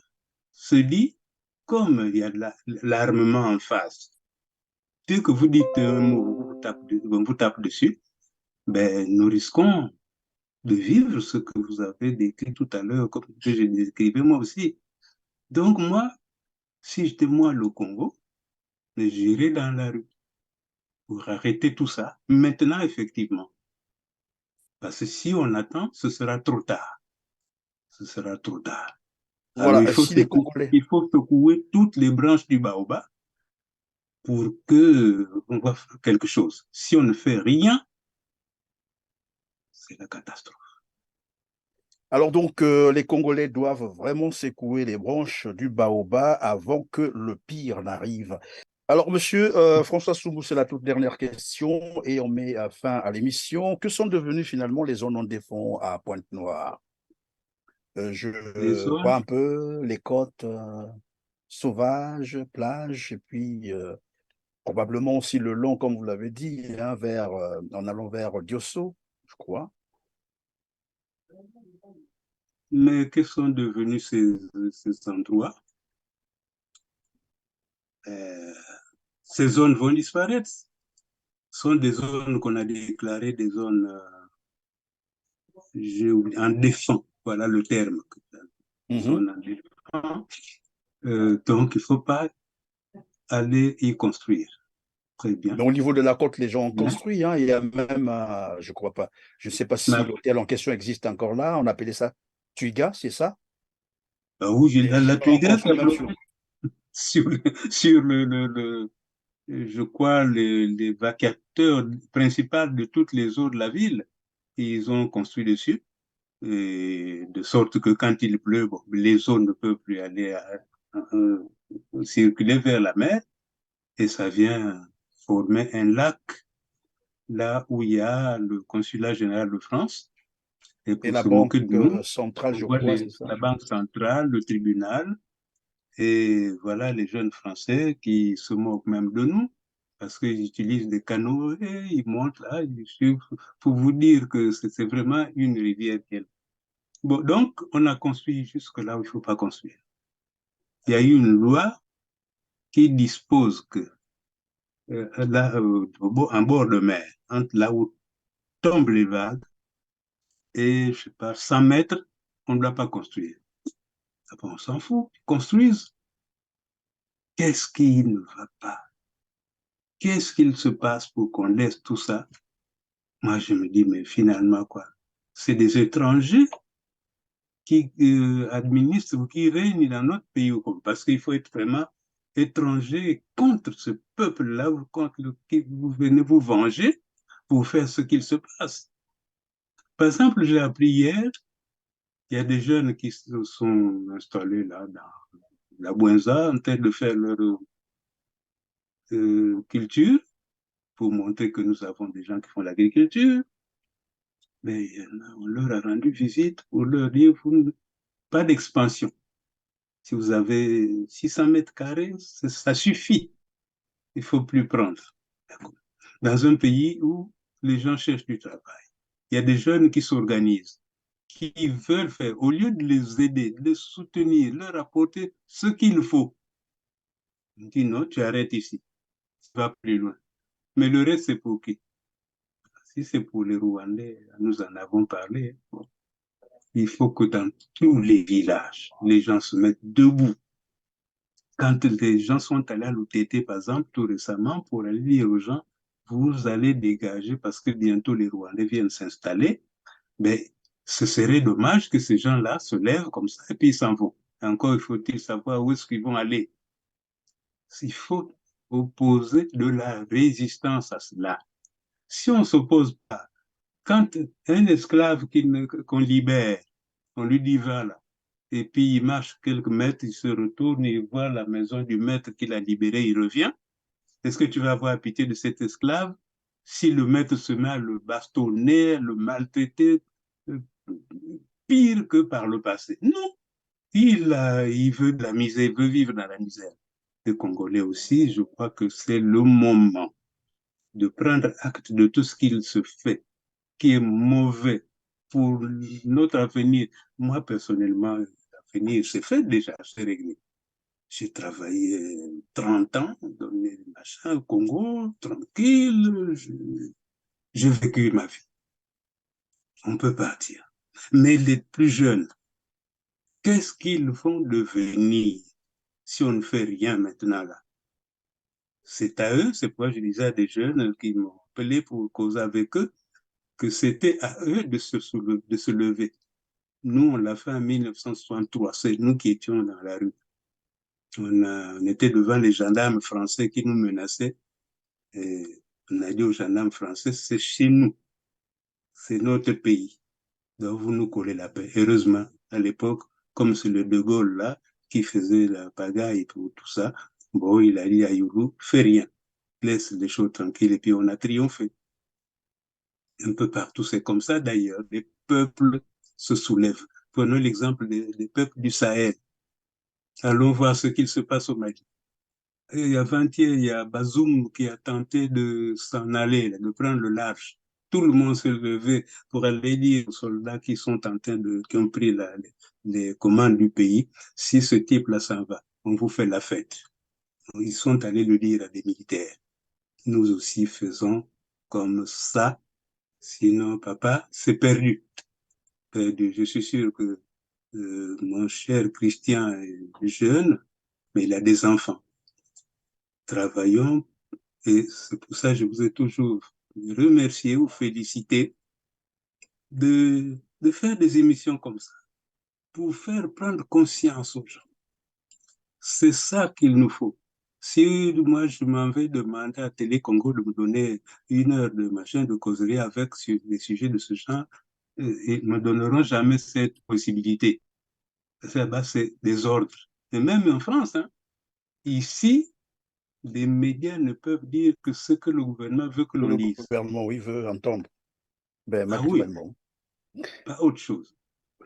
se dit, comme il y a de l'armement en face, dès que vous dites un mot, vous tape dessus, ben, nous risquons de vivre ce que vous avez décrit tout à l'heure, comme je décrivais moi aussi. Donc moi, si j'étais moi le Congo, j'irais dans la rue pour arrêter tout ça. Maintenant, effectivement. Parce que si on attend, ce sera trop tard. Ce sera trop tard. Alors, Voilà, si les Congolais, il faut secouer toutes les branches du baobab pour que on voit quelque chose. Si on ne fait rien, c'est la catastrophe. alors donc les Congolais doivent vraiment secouer les branches du baobab avant que le pire n'arrive. Alors, monsieur François Soubou, c'est la toute dernière question et on met fin à l'émission. Que sont devenus finalement les zones en défense à Pointe-Noire? Je Les zones, vois un peu les côtes sauvages, plages, et puis probablement aussi le long, comme vous l'avez dit, hein, en allant vers Diosso, je crois. mais que sont devenus ces endroits? euh, Ces zones vont disparaître. Ce sont des zones qu'on a déclarées des zones en défense. Voilà le terme. Mhm. Zone en défense. Donc, il ne faut pas aller y construire. Très bien. Mais au niveau de la côte, les gens ont Bien. construit, hein. Il y a même, je crois pas, je ne sais pas si Mais, l'hôtel en question existe encore là. On appelait ça Tuiga, c'est ça? oui, Les la gens ont Tuiga, construit même sur. sur, sur je crois, les vacateurs principaux de toutes les eaux de la ville. Ils ont construit dessus, et de sorte que quand il pleut, bon, les eaux ne peuvent plus aller circuler vers la mer, et ça vient former un lac là où il y a le consulat général de France. Et Et pour la se banque moquer de nous, centrale, on je voit crois, c'est ça? la Banque centrale, le tribunal, et voilà les jeunes Français qui se moquent même de nous parce qu'ils utilisent des canaux et ils montent là. Pour vous dire que c'est vraiment une rivière. Bon, donc, on a construit jusque là où il ne faut pas construire. Il y a eu une loi qui dispose que là, en bord de mer, entre là où tombent les vagues et, je sais pas, 100 mètres, on ne doit pas construire. Après, on s'en fout, ils construisent. Qu'est-ce qui ne va pas? Qu'est-ce qu'il se passe pour qu'on laisse tout ça? Moi, je me dis, mais finalement, quoi? C'est des étrangers qui administrent ou qui règnent dans notre pays, parce qu'il faut être vraiment étranger contre ce peuple-là, contre lequel vous venez vous venger pour faire ce qu'il se passe. Par exemple, j'ai appris hier, il y a des jeunes qui se sont installés là dans la Bouenza en train de faire leur culture pour montrer que nous avons des gens qui font l'agriculture. Mais on leur a rendu visite pour leur dire pas d'expansion. Si vous avez 600 mètres carrés, ça suffit. Il ne faut plus prendre. Dans un pays où les gens cherchent du travail, il y a des jeunes qui s'organisent, qui veulent faire, au lieu de les aider, de les soutenir, leur apporter ce qu'il faut. On dit non, tu arrêtes ici, tu vas plus loin. Mais le reste, c'est pour qui? Si c'est pour les Rwandais, nous en avons parlé. Bon. Il faut que dans tous les villages, les gens se mettent debout. Quand les gens sont allés à l'OTT, par exemple, tout récemment, pour aller dire aux gens, vous allez dégager parce que bientôt les Rwandais viennent s'installer, mais ce serait dommage que ces gens-là se lèvent comme ça et puis ils s'en vont. Encore, il faut-il savoir où est-ce qu'ils vont aller. Il faut opposer de la résistance à cela. Si on ne s'oppose pas, quand un esclave qu'on libère, on lui dit va là, et puis il marche quelques mètres, il se retourne, il voit la maison du maître qu'il a libéré, il revient. Est-ce que tu vas avoir pitié de cet esclave si le maître se met à le bastonner, le maltraiter, pire que par le passé? Non, il veut de la misère, il veut vivre dans la misère. Les Congolais aussi, je crois que c'est le moment de prendre acte de tout ce qu'il se fait, qui est mauvais pour notre avenir. Moi, personnellement, l'avenir, c'est fait déjà, c'est réglé. J'ai travaillé 30 ans dans les machins au Congo, tranquille, j'ai vécu ma vie. On peut partir. Mais les plus jeunes, qu'est-ce qu'ils vont devenir si on ne fait rien maintenant là? C'est à eux, c'est pourquoi je disais à des jeunes qui m'ont appelé pour causer avec eux, que c'était à eux de se lever. Nous, on l'a fait en 1963, c'est nous qui étions dans la rue. On était devant les gendarmes français qui nous menaçaient. Et on a dit aux gendarmes français, c'est chez nous, c'est notre pays. Donc vous nous collez la paix. Heureusement, à l'époque, comme c'est le De Gaulle là, qui faisait la pagaille pour tout ça, bon, il a dit à Yougou, fais rien, laisse les choses tranquilles, et puis on a triomphé. Un peu partout, c'est comme ça d'ailleurs, les peuples se soulèvent. Prenons l'exemple des peuples du Sahel. Allons voir ce qu'il se passe au Mali. Et avant-hier, il y a Bazoum qui a tenté de s'en aller, de prendre le large. Tout le monde s'est levé pour aller dire aux soldats qui sont en train qui ont pris les commandes du pays, si ce type-là s'en va, on vous fait la fête. Ils sont allés le dire à des militaires. Nous aussi faisons comme ça, sinon, papa, c'est perdu. Perdu. Je suis sûr que mon cher Christian est jeune, mais il a des enfants. Travaillons. Et c'est pour ça que je vous ai toujours remercié ou félicité de faire des émissions comme ça, pour faire prendre conscience aux gens. C'est ça qu'il nous faut. Si moi, je m'en vais demander à Télé Congo de me donner 1 heure de machin, de causerie avec sur des sujets de ce genre, ils ne me donneront jamais cette possibilité. C'est des ordres. Et même en France, hein, ici, les médias ne peuvent dire que ce que le gouvernement veut que l'on Le dise. gouvernement, oui, veut entendre. Ben, Ah oui, naturellement. pas autre chose.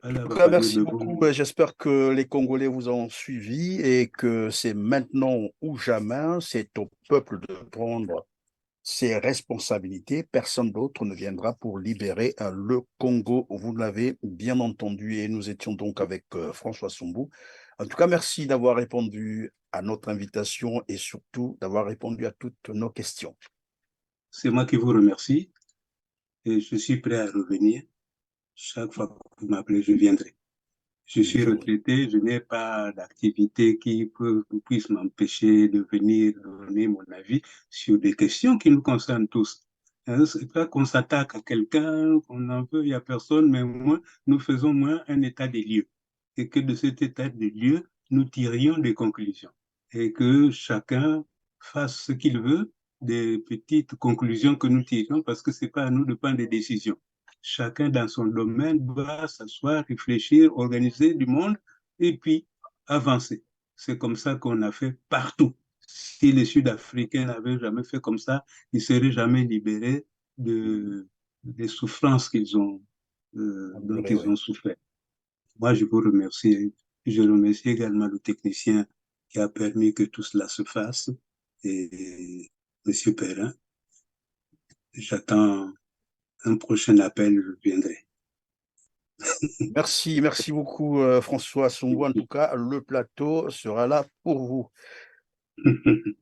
En tout cas, merci beaucoup. J'espère que les Congolais vous ont suivi et que c'est maintenant ou jamais, c'est au peuple de prendre ses responsabilités. Personne d'autre ne viendra pour libérer le Congo. Vous l'avez bien entendu et nous étions donc avec François Soumbou. En tout cas, merci d'avoir répondu à notre invitation et surtout d'avoir répondu à toutes nos questions. C'est moi qui vous remercie et je suis prêt à revenir. Chaque fois que vous m'appelez, je viendrai. Je suis retraité, je n'ai pas d'activité qui puisse m'empêcher de venir donner mon avis sur des questions qui nous concernent tous. C'est pas qu'on s'attaque à quelqu'un, qu'on en veut, il n'y a personne, mais moi, nous faisons moins un état des lieux. Et que de cet état des lieux, nous tirions des conclusions. Et que chacun fasse ce qu'il veut, des petites conclusions que nous tirons, parce que ce n'est pas à nous de prendre des décisions. Chacun dans son domaine doit s'asseoir, réfléchir, organiser du monde et puis avancer. C'est comme ça qu'on a fait partout. Si les Sud-Africains n'avaient jamais fait comme ça, ils ne seraient jamais libérés des souffrances dont ils ont souffert. Moi, je vous remercie. Je remercie également le technicien qui a permis que tout cela se fasse. Et M. Perrin, j'attends un prochain appel, je viendrai. Merci beaucoup François Soumbou. En tout cas, le plateau sera là pour vous.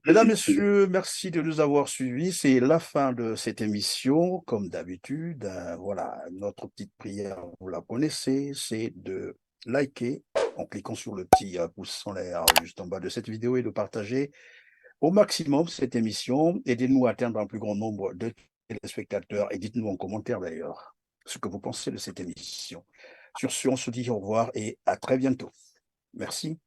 Mesdames, Messieurs, merci de nous avoir suivis. C'est la fin de cette émission. Comme d'habitude, voilà, notre petite prière, vous la connaissez, c'est de liker en cliquant sur le petit pouce en l'air juste en bas de cette vidéo et de partager au maximum cette émission. Aidez-nous à atteindre un plus grand nombre de téléspectateurs et dites-nous en commentaire d'ailleurs ce que vous pensez de cette émission. Sur ce, on se dit au revoir et à très bientôt. Merci.